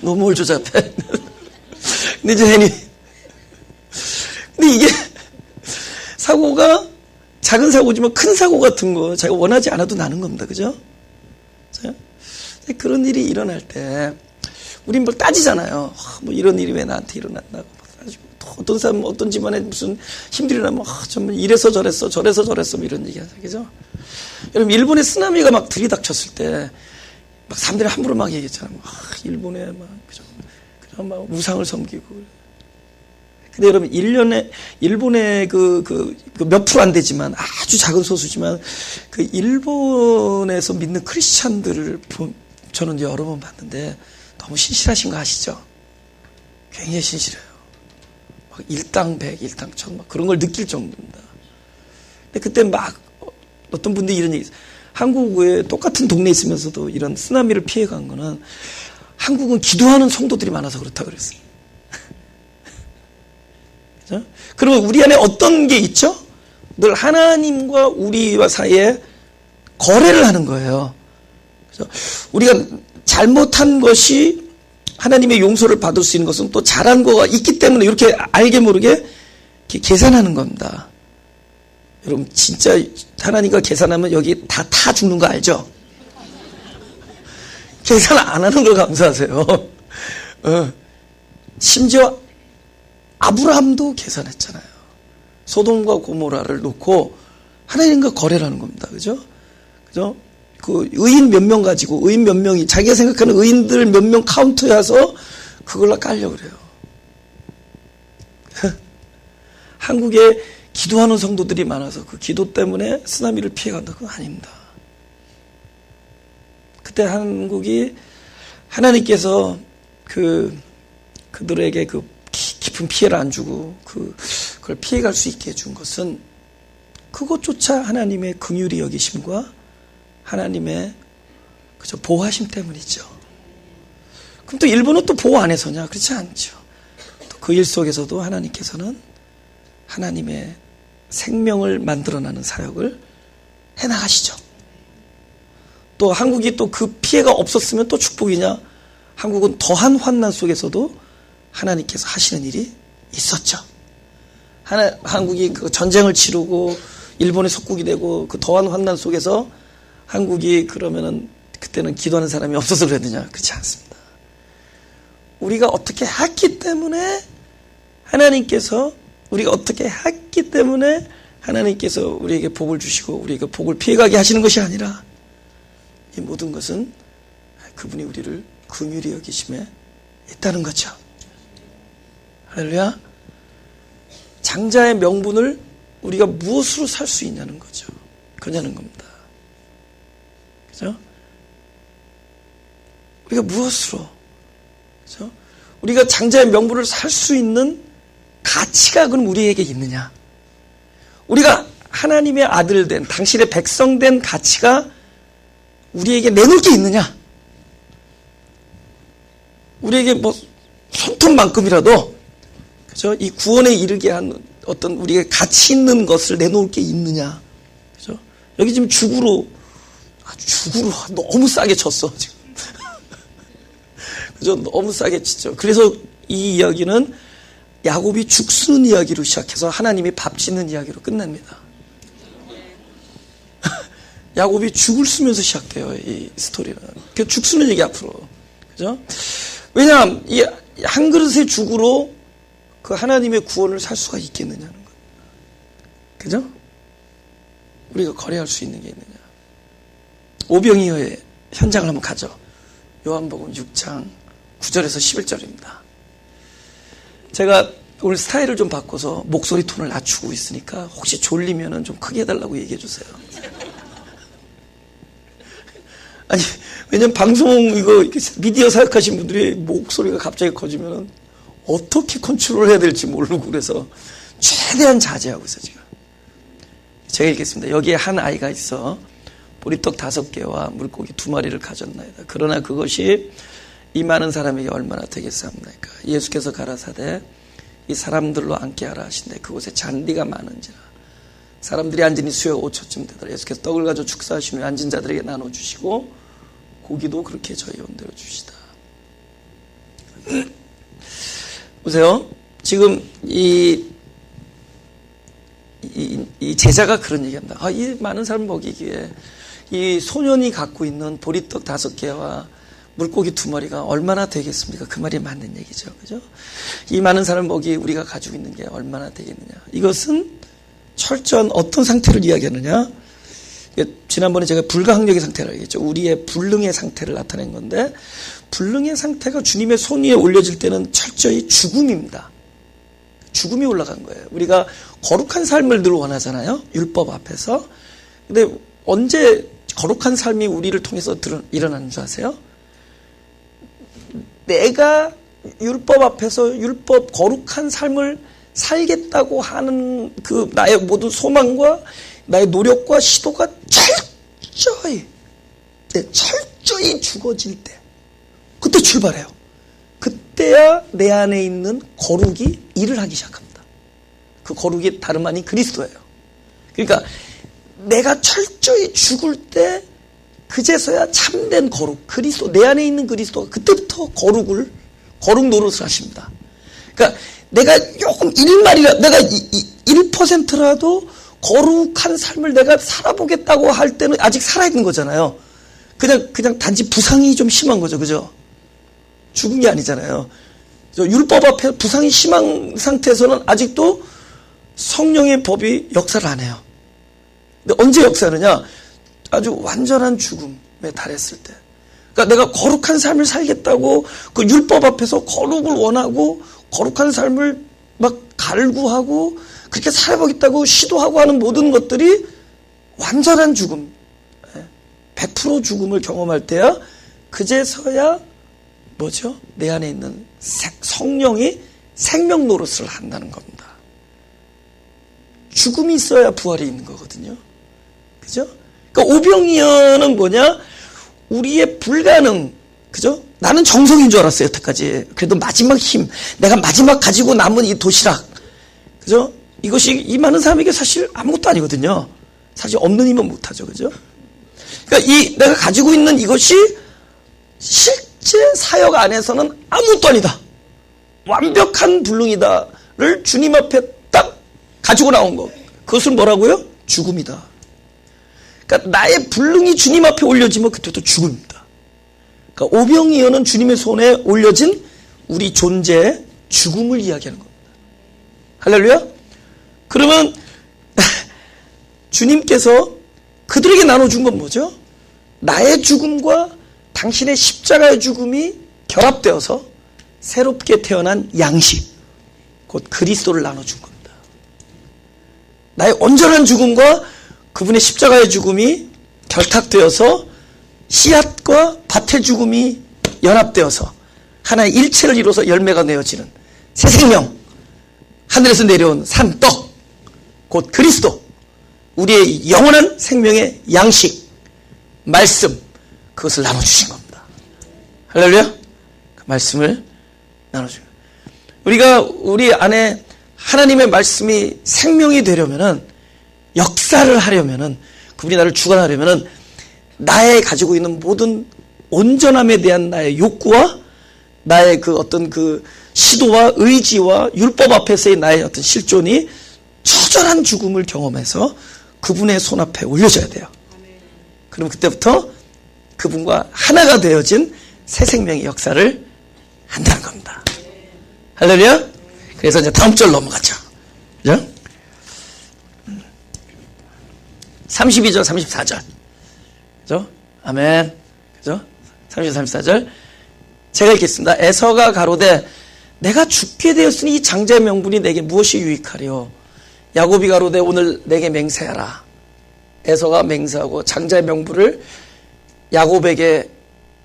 너무 조잡해. 근데 이제 근데 이게 사고가 작은 사고지만 큰 사고 같은 거 자기가 원하지 않아도 나는 겁니다. 그죠? 그런 일이 일어날 때 우린 뭘 따지잖아요. 뭐 이런 일이 왜 나한테 일어났나. 어떤 사람, 어떤 집안에 무슨 힘들이 나면, 정말 이래서 저랬어, 저래서 저랬어, 뭐 이런 얘기 하죠. 그죠? 여러분, 일본의 쓰나미가 막 들이닥쳤을 때, 막 사람들이 함부로 막 얘기했잖아요. 일본에 막, 그죠? 막 우상을 섬기고. 근데 여러분, 일본의 몇 프로 안 되지만, 아주 작은 소수지만, 그 일본에서 믿는 크리스찬들을 저는 여러 번 봤는데, 너무 신실하신 거 아시죠? 굉장히 신실해요. 막 일당백, 일당천, 막 그런 걸 느낄 정도입니다. 근데 그때 막 어떤 분들이 이런 얘기, 한국에 똑같은 동네에 있으면서도 이런 쓰나미를 피해간 거는 한국은 기도하는 성도들이 많아서 그렇다고 그랬어요. 그죠? 그리고 우리 안에 어떤 게 있죠? 늘 하나님과 우리와 사이에 거래를 하는 거예요. 그죠? 우리가 잘못한 것이 하나님의 용서를 받을 수 있는 것은 또 잘한 거가 있기 때문에 이렇게 알게 모르게 이렇게 계산하는 겁니다. 여러분 진짜 하나님과 계산하면 여기 다 죽는 거 알죠? 계산 안 하는 걸 감사하세요. 심지어 아브라함도 계산했잖아요. 소돔과 고모라를 놓고 하나님과 거래를 하는 겁니다. 그죠? 그죠? 그 의인 몇 명 가지고 의인 몇 명이 자기가 생각하는 의인들 몇 명 카운트해서 그걸로 깔려고 그래요. 한국에 기도하는 성도들이 많아서 그 기도 때문에 쓰나미를 피해간다. 그건 아닙니다. 그때 한국이 하나님께서 그들에게 그 깊은 피해를 안 주고 그걸 피해갈 수 있게 해준 것은 그것조차 하나님의 긍휼히 여기심과 하나님의 그죠 보호하심 때문이죠. 그럼 또 일본은 또 보호 안 해서냐? 그렇지 않죠. 또 그 일 속에서도 하나님께서는 하나님의 생명을 만들어나는 사역을 해나가시죠. 또 한국이 또 그 피해가 없었으면 또 축복이냐? 한국은 더한 환난 속에서도 하나님께서 하시는 일이 있었죠. 한국이 그 전쟁을 치르고 일본의 속국이 되고 그 더한 환난 속에서 한국이 그러면은 그때는 기도하는 사람이 없어서 그랬느냐? 그렇지 않습니다. 우리가 어떻게 했기 때문에 하나님께서 우리에게 복을 주시고 우리에게 복을 피해가게 하시는 것이 아니라 이 모든 것은 그분이 우리를 긍휼히 여기심에 있다는 거죠. 할렐루야. 장자의 명분을 우리가 무엇으로 살 수 있냐는 거죠. 그냐는 겁니다. 그죠? 우리가 무엇으로? 그죠? 우리가 장자의 명분을 살 수 있는 가치가 그럼 우리에게 있느냐? 우리가 하나님의 아들 된, 당신의 백성 된 가치가 우리에게 내놓을 게 있느냐? 우리에게 뭐 손톱만큼이라도 그죠? 이 구원에 이르게 한 어떤 우리의 가치 있는 것을 내놓을 게 있느냐? 그죠? 여기 지금 죽으로 너무 싸게 쳤어 지금. 그죠? 너무 싸게 치죠. 그래서 이 이야기는 야곱이 죽쓰는 이야기로 시작해서 하나님이 밥 짓는 이야기로 끝납니다. 야곱이 죽을 쓰면서 시작돼요, 이 스토리는. 그 죽쓰는 얘기 앞으로. 그죠? 왜냐하면 이 한 그릇의 죽으로 그 하나님의 구원을 살 수가 있겠느냐는 것. 그죠? 우리가 거래할 수 있는 게 있느냐. 오병이어의 현장을 한번 가죠. 요한복음 6장 9절에서 11절입니다. 제가 오늘 스타일을 좀 바꿔서 목소리 톤을 낮추고 있으니까 혹시 졸리면은 좀 크게 해달라고 얘기해 주세요. 아니, 왜냐면 방송 이거 미디어 사역하신 분들이 목소리가 갑자기 커지면은 어떻게 컨트롤 해야 될지 모르고 그래서 최대한 자제하고 있어요, 지금. 제가 읽겠습니다. 여기에 한 아이가 있어 보리떡 5개와 물고기 2마리를 가졌나이다. 그러나 그것이 이 많은 사람에게 얼마나 되겠사옵나이까. 예수께서 가라사대 이 사람들로 앉게 하라 하신대 그곳에 잔디가 많은지라. 사람들이 앉으니 수요가 5초쯤 되더라. 예수께서 떡을 가져 축사하시며 앉은 자들에게 나눠주시고 고기도 그렇게 저희 온대로 주시다. 보세요. 지금 이 제자가 그런 얘기합니다. 이 많은 사람 먹이기에 이 소년이 갖고 있는 보리떡 5개와 물고기 2마리가 얼마나 되겠습니까? 그 말이 맞는 얘기죠. 그죠? 이 많은 사람 먹이 우리가 가지고 있는 게 얼마나 되겠느냐. 이것은 철저한 어떤 상태를 이야기하느냐. 지난번에 제가 불가항력의 상태라고 얘기했죠. 우리의 불능의 상태를 나타낸 건데 불능의 상태가 주님의 손 위에 올려질 때는 철저히 죽음입니다. 죽음이 올라간 거예요. 우리가 거룩한 삶을 늘 원하잖아요. 율법 앞에서. 근데 언제 거룩한 삶이 우리를 통해서 일어나는 줄 아세요? 내가 율법 앞에서 율법 거룩한 삶을 살겠다고 하는 그 나의 모든 소망과 나의 노력과 시도가 철저히 죽어질 때 그때 출발해요. 그때야 내 안에 있는 거룩이 일을 하기 시작합니다. 그 거룩이 다름 아닌 그리스도예요. 그러니까 내가 철저히 죽을 때 그제서야 참된 거룩, 그리스도, 내 안에 있는 그리스도가 그때부터 거룩 노릇을 하십니다. 그러니까 내가 조금 1%라도 거룩한 삶을 내가 살아보겠다고 할 때는 아직 살아있는 거잖아요. 그냥 단지 부상이 좀 심한 거죠. 그죠? 죽은 게 아니잖아요. 율법 앞에 부상이 심한 상태에서는 아직도 성령의 법이 역사를 안 해요. 근데 언제 역사하느냐? 아주 완전한 죽음에 달했을 때. 그러니까 내가 거룩한 삶을 살겠다고 그 율법 앞에서 거룩을 원하고 거룩한 삶을 막 갈구하고 그렇게 살아보겠다고 시도하고 하는 모든 것들이 완전한 죽음, 100% 죽음을 경험할 때야 그제서야 뭐죠? 내 안에 있는 성령이 생명 노릇을 한다는 겁니다. 죽음이 있어야 부활이 있는 거거든요. 그죠? 그러니까 오병이어는 뭐냐? 우리의 불가능, 그죠? 나는 정성인 줄 알았어요, 여태까지. 그래도 마지막 힘, 내가 마지막 가지고 남은 이 도시락, 그죠? 이것이 이 많은 사람에게 사실 아무것도 아니거든요. 사실 없는 힘은 못하죠, 그죠? 그러니까 내가 가지고 있는 이것이 실제 사역 안에서는 아무것도 아니다. 완벽한 불능이다를 주님 앞에 딱 가지고 나온 거. 그것을 뭐라고요? 죽음이다. 그러니까 나의 불능이 주님 앞에 올려지면 그때도 죽음입니다. 그러니까 오병이어는 주님의 손에 올려진 우리 존재의 죽음을 이야기하는 겁니다. 할렐루야? 그러면 주님께서 그들에게 나눠준 건 뭐죠? 나의 죽음과 당신의 십자가의 죽음이 결합되어서 새롭게 태어난 양식, 곧 그리스도를 나눠준 겁니다. 나의 온전한 죽음과 그분의 십자가의 죽음이 결탁되어서 씨앗과 밭의 죽음이 연합되어서 하나의 일체를 이루어서 열매가 내어지는 새 생명, 하늘에서 내려온 산떡, 곧 그리스도, 우리의 영원한 생명의 양식, 말씀, 그것을 나눠주신 겁니다. 할렐루야? 그 말씀을 나눠주신 겁니다. 우리가 우리 안에 하나님의 말씀이 생명이 되려면은, 역사를 하려면은, 그분이 나를 주관하려면은 나의 가지고 있는 모든 온전함에 대한 나의 욕구와 나의 그 어떤 그 시도와 의지와 율법 앞에서의 나의 어떤 실존이 처절한 죽음을 경험해서 그분의 손 앞에 올려져야 돼요. 그럼 그때부터 그분과 하나가 되어진 새 생명의 역사를 한다는 겁니다. 할렐루야? 그래서 이제 다음 절 넘어가죠. 그죠? 32절, 34절. 그죠? 아멘. 그죠? 32절, 34절. 제가 읽겠습니다. 에서가 가로되 내가 죽게 되었으니 이 장자의 명분이 내게 무엇이 유익하리요? 야곱이 가로되 오늘 내게 맹세하라. 에서가 맹세하고 장자의 명분을 야곱에게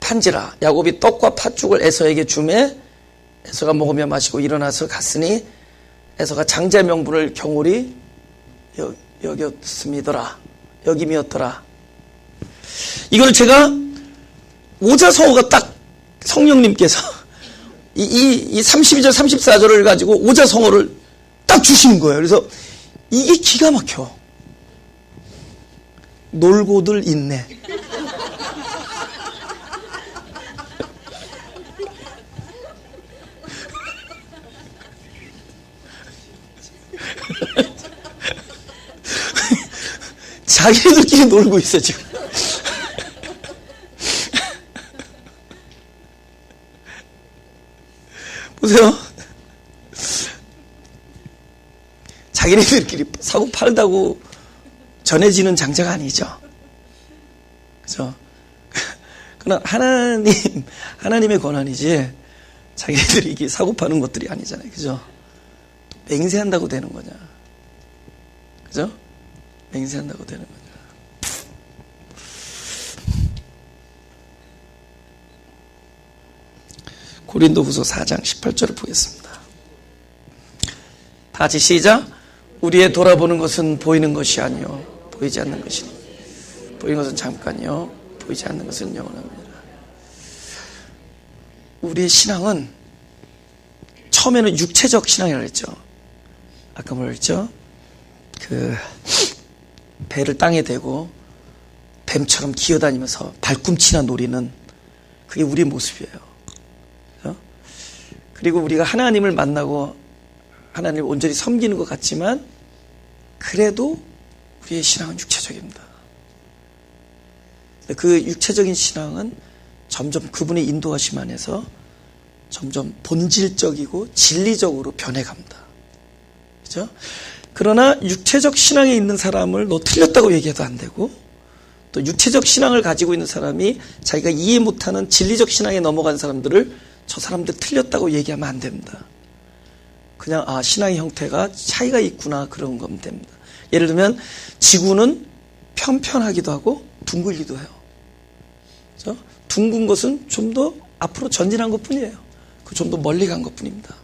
판지라. 야곱이 떡과 팥죽을 에서에게 주매 에서가 먹으며 마시고 일어나서 갔으니 에서가 장자의 명분을 경홀히 여겼음이더라. 여김이었더라. 이걸 제가 오자성어가 딱 성령님께서 이 32절 34절을 가지고 오자성어를 딱 주시는 거예요. 그래서 이게 기가 막혀. 놀고들 있네. 자기들끼리 놀고 있어 지금. 보세요. 자기네들끼리 사고 팔다고 전해지는 장자가 아니죠. 그죠? 그러나 하나님의 권한이지 자기네들이 이게 사고 파는 것들이 아니잖아요. 그죠? 맹세한다고 되는 거냐. 그죠? 맹세한다고 되는 거냐. 고린도후서 4장 18절을 보겠습니다. 다 같이 시작. 우리의 돌아보는 것은 보이는 것이 아니요 보이지 않는 것이니 보이는 것은 잠깐요 보이지 않는 것은 영원합니다. 우리의 신앙은 처음에는 육체적 신앙이라고 했죠. 아까 뭐라 했죠? 그 배를 땅에 대고 뱀처럼 기어다니면서 발꿈치나 노리는 그게 우리의 모습이에요. 그리고 우리가 하나님을 만나고 하나님을 온전히 섬기는 것 같지만 그래도 우리의 신앙은 육체적입니다. 그 육체적인 신앙은 점점 그분의 인도하심 안에서 점점 본질적이고 진리적으로 변해갑니다. 그죠? 그러나 육체적 신앙에 있는 사람을 너 틀렸다고 얘기해도 안 되고, 또 육체적 신앙을 가지고 있는 사람이 자기가 이해 못하는 진리적 신앙에 넘어간 사람들을 저 사람들 틀렸다고 얘기하면 안 됩니다. 그냥 신앙의 형태가 차이가 있구나, 그런 거면 됩니다. 예를 들면 지구는 편편하기도 하고 둥글기도 해요. 그렇죠? 둥근 것은 좀 더 앞으로 전진한 것뿐이에요. 그 좀 더 멀리 간 것뿐입니다.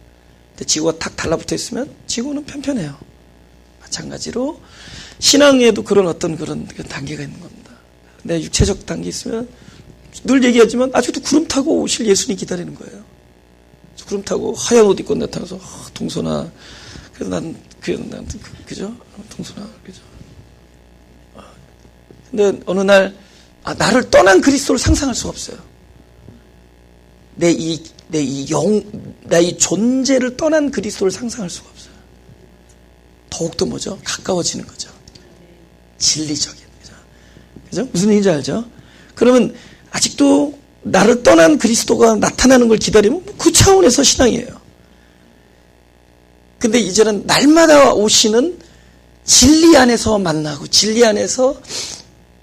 근데 지구가 탁 달라붙어 있으면 지구는 편편해요. 마찬가지로 신앙에도 그런 어떤 그런 단계가 있는 겁니다. 근데 육체적 단계 있으면 늘 얘기하지만 아직도 구름 타고 오실 예수님 기다리는 거예요. 구름 타고 하얀 옷 입고 나타나서 동선아, 그래서 난 그죠? 동선아, 그죠? 근데 어느 날 나를 떠난 그리스도를 상상할 수가 없어요. 내 이 존재를 떠난 그리스도를 상상할 수가 없어요. 더욱더 뭐죠? 가까워지는 거죠. 진리적인, 그죠? 무슨 얘기인지 알죠? 그러면 아직도 나를 떠난 그리스도가 나타나는 걸 기다리면 그 차원에서 신앙이에요. 근데 이제는 날마다 오시는 진리 안에서 만나고, 진리 안에서,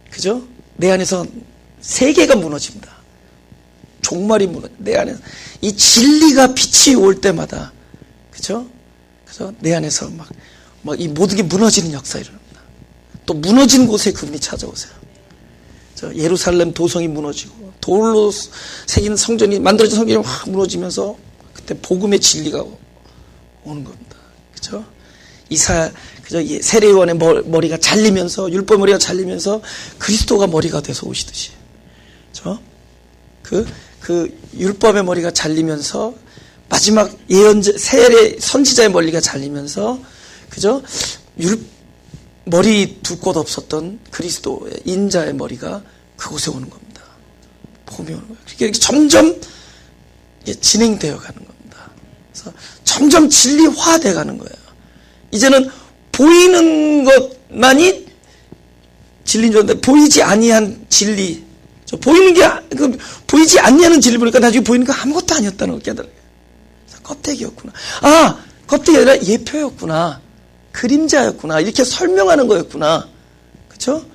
그죠? 내 안에서 세계가 무너집니다. 종말이 내 안에서 이 진리가 빛이 올 때마다, 그죠? 그래서 내 안에서 막 이 모든 게 무너지는 역사가 일어납니다. 또 무너진 곳에 그분이 찾아오세요. 예루살렘 도성이 무너지고 돌로 새긴 성전이 만들어진 성전이 확 무너지면서 그때 복음의 진리가 오는 겁니다. 그죠? 그죠? 세례요한의 머리가 잘리면서, 율법 머리가 잘리면서 그리스도가 머리가 돼서 오시듯이, 그죠? 그 율법의 머리가 잘리면서 마지막 세례 선지자의 머리가 잘리면서, 그죠? 머리 둘 곳 없었던 그리스도의 인자의 머리가 그곳에 오는 겁니다. 봄이 오는 거예요. 이렇게 점점 진행되어 가는 겁니다. 그래서 점점 진리화되어 가는 거예요. 이제는 보이는 것만이 진리인 줄 알았는데 보이지 아니한 진리, 보이지 아니하는 진리 보니까 나중에 보이는 거 아무것도 아니었다는 걸 깨달아요. 껍데기였구나. 껍데기 아니라 예표였구나. 그림자였구나. 이렇게 설명하는 거였구나. 그쵸?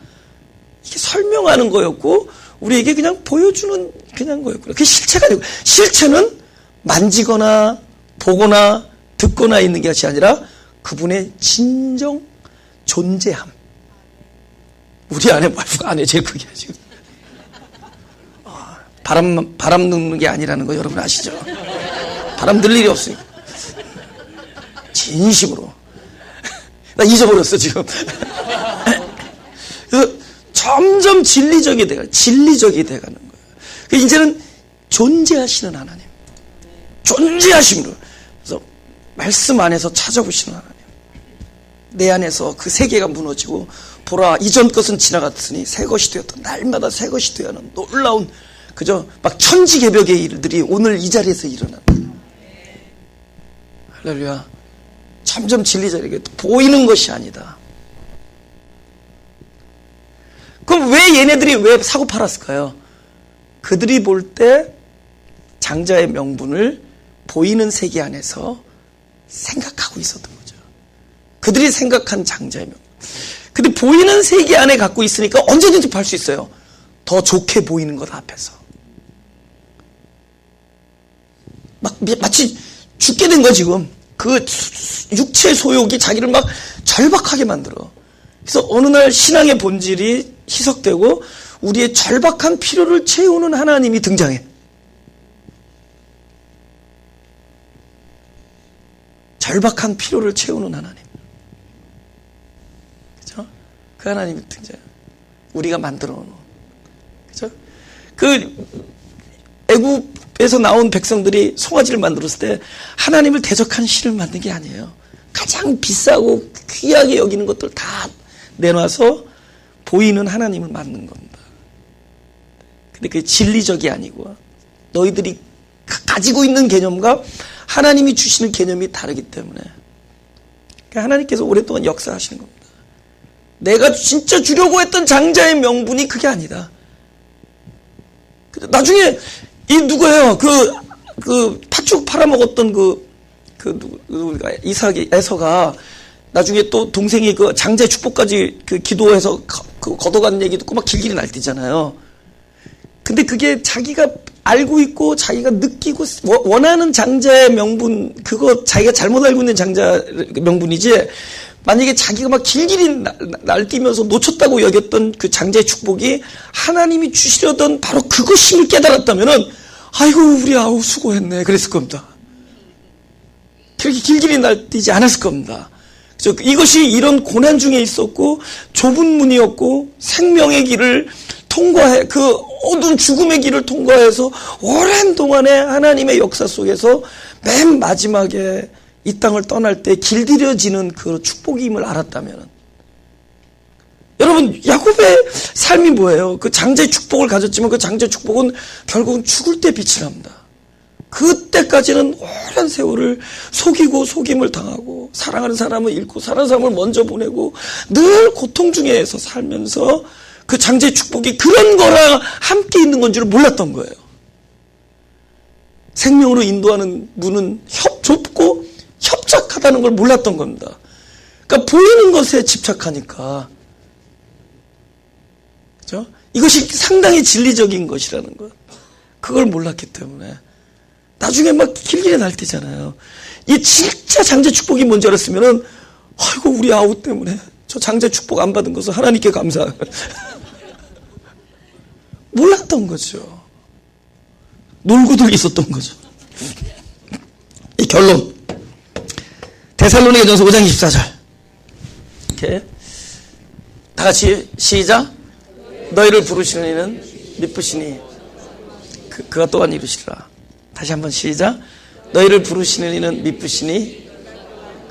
이게 설명하는 거였고, 우리에게 그냥 보여주는 그냥 거였구나. 그게 실체가 아니고, 실체는 만지거나, 보거나, 듣거나 있는 것이 아니라, 그분의 진정 존재함. 우리 안에 와이프가 안에 제일 크게 지금. 바람 넣는 게 아니라는 거 여러분 아시죠? 바람 들 일이 없으니까. 진심으로. 나 잊어버렸어, 지금. 그래서 점점 진리적이 돼가는 거예요. 이제는 존재하시는 하나님. 존재하심으로. 그래서 말씀 안에서 찾아보시는 하나님. 내 안에서 그 세계가 무너지고, 보라, 이전 것은 지나갔으니 새 것이 되었다. 날마다 새 것이 되어 하는 놀라운, 그죠? 막 천지개벽의 일들이 오늘 이 자리에서 일어나는. 할렐루야. 점점 진리적이게 보이는 것이 아니다. 그럼 왜 얘네들이 왜 사고 팔았을까요? 그들이 볼 때 장자의 명분을 보이는 세계 안에서 생각하고 있었던 거죠. 그들이 생각한 장자의 명분. 근데 보이는 세계 안에 갖고 있으니까 언제든지 팔 수 있어요. 더 좋게 보이는 것 앞에서. 마치 죽게 된 거 지금. 그 육체 소욕이 자기를 막 절박하게 만들어. 그래서 어느 날 신앙의 본질이 희석되고 우리의 절박한 필요를 채우는 하나님이 등장해. 절박한 필요를 채우는 하나님. 그죠? 그 하나님이 등장해. 우리가 만들어 놓은. 그죠? 애굽에서 나온 백성들이 송아지를 만들었을 때 하나님을 대적한 신을 만든 게 아니에요. 가장 비싸고 귀하게 여기는 것들 다 내놔서 보이는 하나님을 만든 겁니다. 근데 그게 진리적이 아니고 너희들이 가지고 있는 개념과 하나님이 주시는 개념이 다르기 때문에 그러니까 하나님께서 오랫동안 역사하시는 겁니다. 내가 진짜 주려고 했던 장자의 명분이 그게 아니다. 나중에 이 누구예요? 그 팥죽 팔아먹었던 누구가 이삭이 에서가 나중에 또 동생이 그 장자의 축복까지 그 기도해서 걷어간 얘기 듣고 막 길길이 날뛰잖아요. 근데 그게 자기가 알고 있고 자기가 느끼고 원하는 장자의 명분, 그거 자기가 잘못 알고 있는 장자 명분이지, 만약에 자기가 막 길길이 날뛰면서 놓쳤다고 여겼던 그 장자의 축복이 하나님이 주시려던 바로 그것임을 깨달았다면은, 아이고 우리 아우 수고했네 그랬을 겁니다. 그렇게 길길이 날뛰지 않았을 겁니다. 그래서 이것이 이런 고난 중에 있었고 좁은 문이었고 생명의 길을 통과해, 그 어두운 죽음의 길을 통과해서 오랜 동안의 하나님의 역사 속에서 맨 마지막에 이 땅을 떠날 때 길들여지는 그 축복임을 알았다면, 여러분 야곱의 삶이 뭐예요? 그 장자의 축복을 가졌지만 그 장자의 축복은 결국은 죽을 때 빛이 납니다. 그때까지는 오랜 세월을 속이고 속임을 당하고 사랑하는 사람을 잃고 사랑하는 사람을 먼저 보내고 늘 고통 중에서 살면서 그 장자의 축복이 그런 거랑 함께 있는 건 줄 몰랐던 거예요. 생명으로 인도하는 문은 좁고 협착하다는 걸 몰랐던 겁니다. 그러니까 보이는 것에 집착하니까, 그렇죠? 이것이 상당히 진리적인 것이라는 것, 그걸 몰랐기 때문에 나중에 막 길길이 날뛰잖아요. 이 진짜 장자 축복이 뭔지 알았으면은, 아이고 우리 아우 때문에 저 장자 축복 안 받은 것을 하나님께 감사. 몰랐던 거죠. 놀고들 있었던 거죠. 이 결론. 데살로니가전서 5장 24절. 이렇게 다 같이 시작. 너희를 부르시는 이는 미쁘시니 그가 또한 이루시리라. 다시 한번 시작. 너희를 부르시는 이는 미쁘시니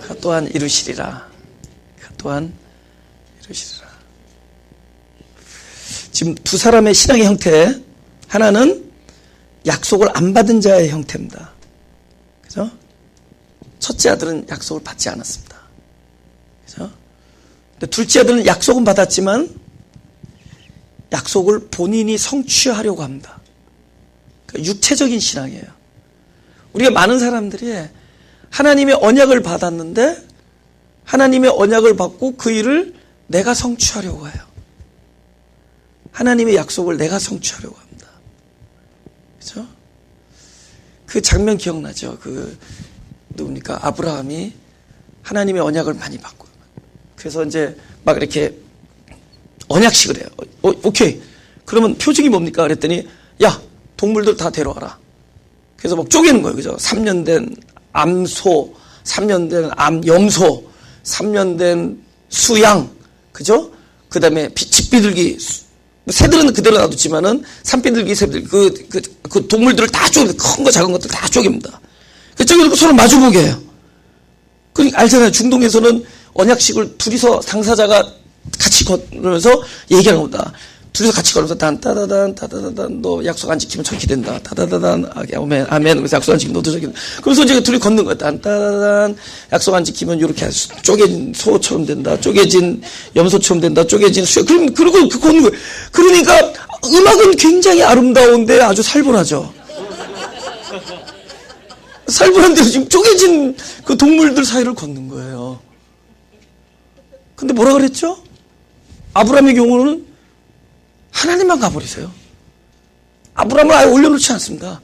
그가 또한 이루시리라. 그가 또한 이루시리라. 지금 두 사람의 신앙의 형태, 하나는 약속을 안 받은 자의 형태입니다. 그죠? 첫째 아들은 약속을 받지 않았습니다. 그죠? 근데 둘째 아들은 약속은 받았지만 약속을 본인이 성취하려고 합니다. 그러니까 육체적인 신앙이에요. 우리가 많은 사람들이 하나님의 언약을 받았는데 하나님의 언약을 받고 그 일을 내가 성취하려고 해요. 하나님의 약속을 내가 성취하려고 합니다. 그죠? 그 장면 기억나죠? 누굽니까? 아브라함이 하나님의 언약을 많이 받고. 그래서 이제 막 이렇게 언약식을 해요. 오케이. 그러면 표징이 뭡니까? 그랬더니, 야, 동물들 다 데려와라. 그래서 막 쪼개는 거예요. 그죠? 3년 된 암소, 3년 된 염소, 3년 된 수양. 그죠? 그 다음에 집비둘기, 새들은 그대로 놔뒀지만은 산비둘기, 새비둘기, 그 동물들을 다 쪼개, 큰 거 작은 것들 다 쪼갭니다. 쪼개놓고 서로 마주보게 해요. 그러니까 알잖아요. 중동에서는 언약식을 둘이서 당사자가 같이 걸으면서 얘기하는 겁니다. 둘이서 같이 걸으면서 따다단 너 약속 안 지키면 저렇게 된다. 따다단 아멘. 그래서 약속 안 지키면 너도 저렇게 된다. 그래서 이제 둘이 걷는 거야. 따다단 약속 안 지키면 이렇게 쪼개진 소처럼 된다. 쪼개진 염소처럼 된다. 쪼개진 수염. 그리고 걷는 거예요. 그러니까 음악은 굉장히 아름다운데 아주 살벌하죠. 살벌한데 지금 쪼개진 그 동물들 사이를 걷는 거예요. 근데 뭐라 그랬죠? 아브라함의 경우는 하나님만 가버리세요. 아브라함을 아예 올려놓지 않습니다.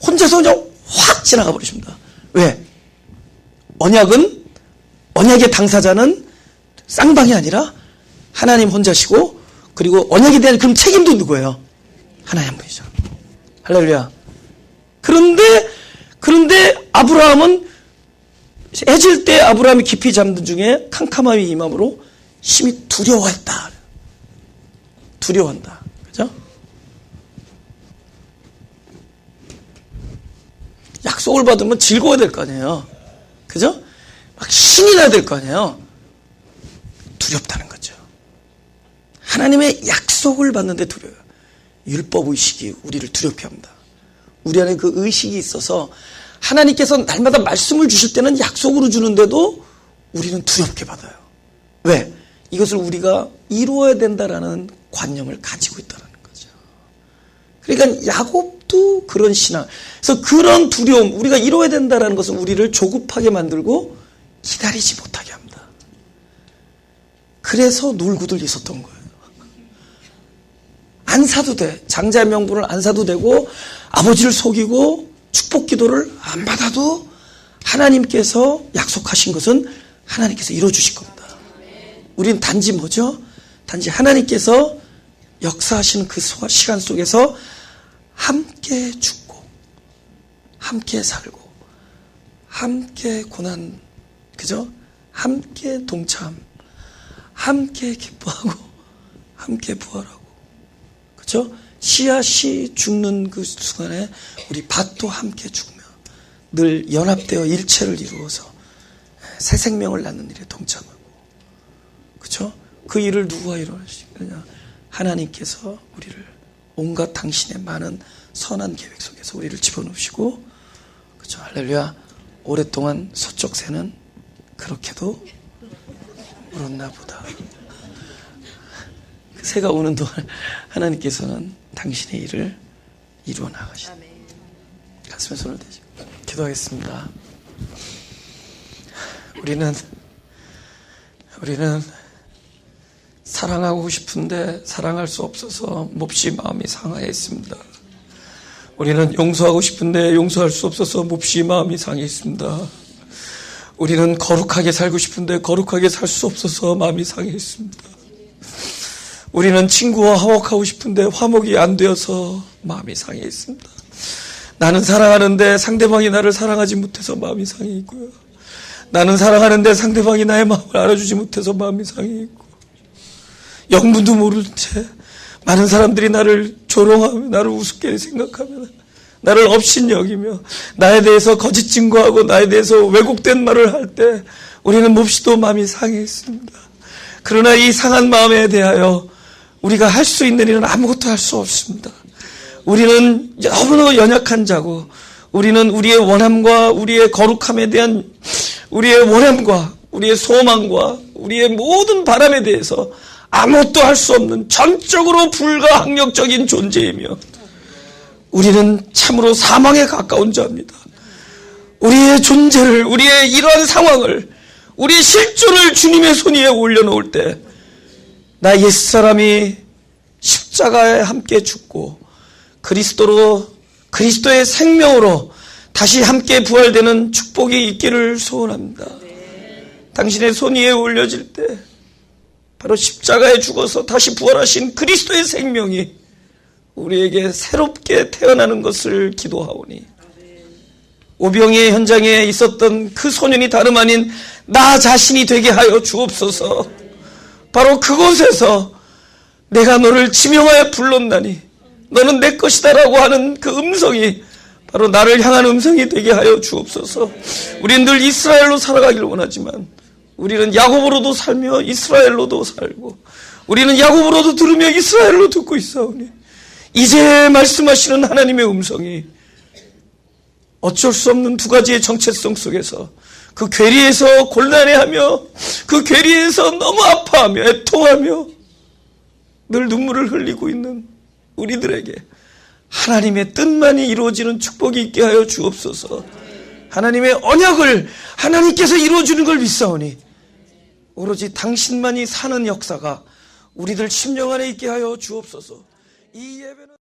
혼자서 그냥 확 지나가 버리십니다. 왜? 언약의 당사자는 쌍방이 아니라 하나님 혼자시고, 그리고 언약에 대한 그럼 책임도 누구예요? 하나님 한 분이죠. 할렐루야. 그런데 아브라함은 해질 때 아브라함이 깊이 잠든 중에 캄캄함이 임함으로 심히 두려워했다. 두려워한다. 그죠? 약속을 받으면 즐거워야 될 거 아니에요. 그죠? 막 신이 나야 될 거 아니에요. 두렵다는 거죠. 하나님의 약속을 받는데 두려워요. 율법의식이 우리를 두렵게 합니다. 우리 안에 그 의식이 있어서 하나님께서 날마다 말씀을 주실 때는 약속으로 주는데도 우리는 두렵게 받아요. 왜? 이것을 우리가 이루어야 된다라는 관념을 가지고 있다는 거죠. 그러니까 아직도 그런 신앙. 그래서 그런 두려움, 우리가 이뤄야 된다는 것은 우리를 조급하게 만들고 기다리지 못하게 합니다. 그래서 놀고들 있었던 거예요. 안 사도 돼. 장자의 명분을 안 사도 되고 아버지를 속이고 축복 기도를 안 받아도 하나님께서 약속하신 것은 하나님께서 이루어주실 겁니다. 우리는 단지 뭐죠? 단지 하나님께서 역사하시는 그 시간 속에서 함께 죽고 함께 살고 함께 고난, 그죠? 함께 동참, 함께 기뻐하고 함께 부활하고, 그죠? 씨앗이 죽는 그 순간에 우리 밭도 함께 죽으며 늘 연합되어 일체를 이루어서 새 생명을 낳는 일에 동참하고, 그죠? 그 일을 누가 이루어내시느냐? 하나님께서 우리를 온갖 당신의 많은 선한 계획 속에서 우리를 집어넣으시고, 그죠? 할렐루야. 오랫동안 서쪽 새는 그렇게도 울었나 보다. 그 새가 우는 동안 하나님께서는 당신의 일을 이루어 나가신다. 가슴에 손을 대시고 기도하겠습니다. 우리는 사랑하고 싶은데 사랑할 수 없어서 몹시 마음이 상하여 있습니다. 우리는 용서하고 싶은데 용서할 수 없어서 몹시 마음이 상해 있습니다. 우리는 거룩하게 살고 싶은데 거룩하게 살 수 없어서 마음이 상해 있습니다. 우리는 친구와 화목하고 싶은데 화목이 안 되어서 마음이 상해 있습니다. 나는 사랑하는데 상대방이 나를 사랑하지 못해서 마음이 상해 있고요. 나는 사랑하는데 상대방이 나의 마음을 알아주지 못해서 마음이 상해 있고, 영문도 모른 채 많은 사람들이 나를 조롱하며 나를 우습게 생각하며 나를 업신여기며 나에 대해서 거짓 증거하고 나에 대해서 왜곡된 말을 할 때 우리는 몹시도 마음이 상해 있습니다. 그러나 이 상한 마음에 대하여 우리가 할 수 있는 일은 아무것도 할 수 없습니다. 우리는 너무나 연약한 자고, 우리는 우리의 원함과 우리의 거룩함에 대한 우리의 원함과 우리의 소망과 우리의 모든 바람에 대해서 아무것도 할 수 없는 전적으로 불가항력적인 존재이며, 우리는 참으로 사망에 가까운 자입니다. 우리의 존재를, 우리의 이러한 상황을, 우리의 실존을 주님의 손 위에 올려놓을 때 나 옛사람이 십자가에 함께 죽고 그리스도의 생명으로 다시 함께 부활되는 축복이 있기를 소원합니다. 당신의 손 위에 올려질 때 바로 십자가에 죽어서 다시 부활하신 그리스도의 생명이 우리에게 새롭게 태어나는 것을 기도하오니, 오병이의 현장에 있었던 그 소년이 다름 아닌 나 자신이 되게 하여 주옵소서. 바로 그곳에서 내가 너를 지명하여 불렀나니 너는 내 것이다라고 하는 그 음성이 바로 나를 향한 음성이 되게 하여 주옵소서. 우리는 늘 이스라엘로 살아가기를 원하지만 우리는 야곱으로도 살며 이스라엘로도 살고, 우리는 야곱으로도 들으며 이스라엘로 듣고 있사오니 이제 말씀하시는 하나님의 음성이 어쩔 수 없는 두 가지의 정체성 속에서 그 괴리에서 곤란해하며 그 괴리에서 너무 아파하며 애통하며 늘 눈물을 흘리고 있는 우리들에게 하나님의 뜻만이 이루어지는 축복이 있게 하여 주옵소서. 하나님의 언약을 하나님께서 이루어주는 걸 믿사오니 오로지 당신만이 사는 역사가 우리들 심령 안에 있게 하여 주옵소서. 이 예배는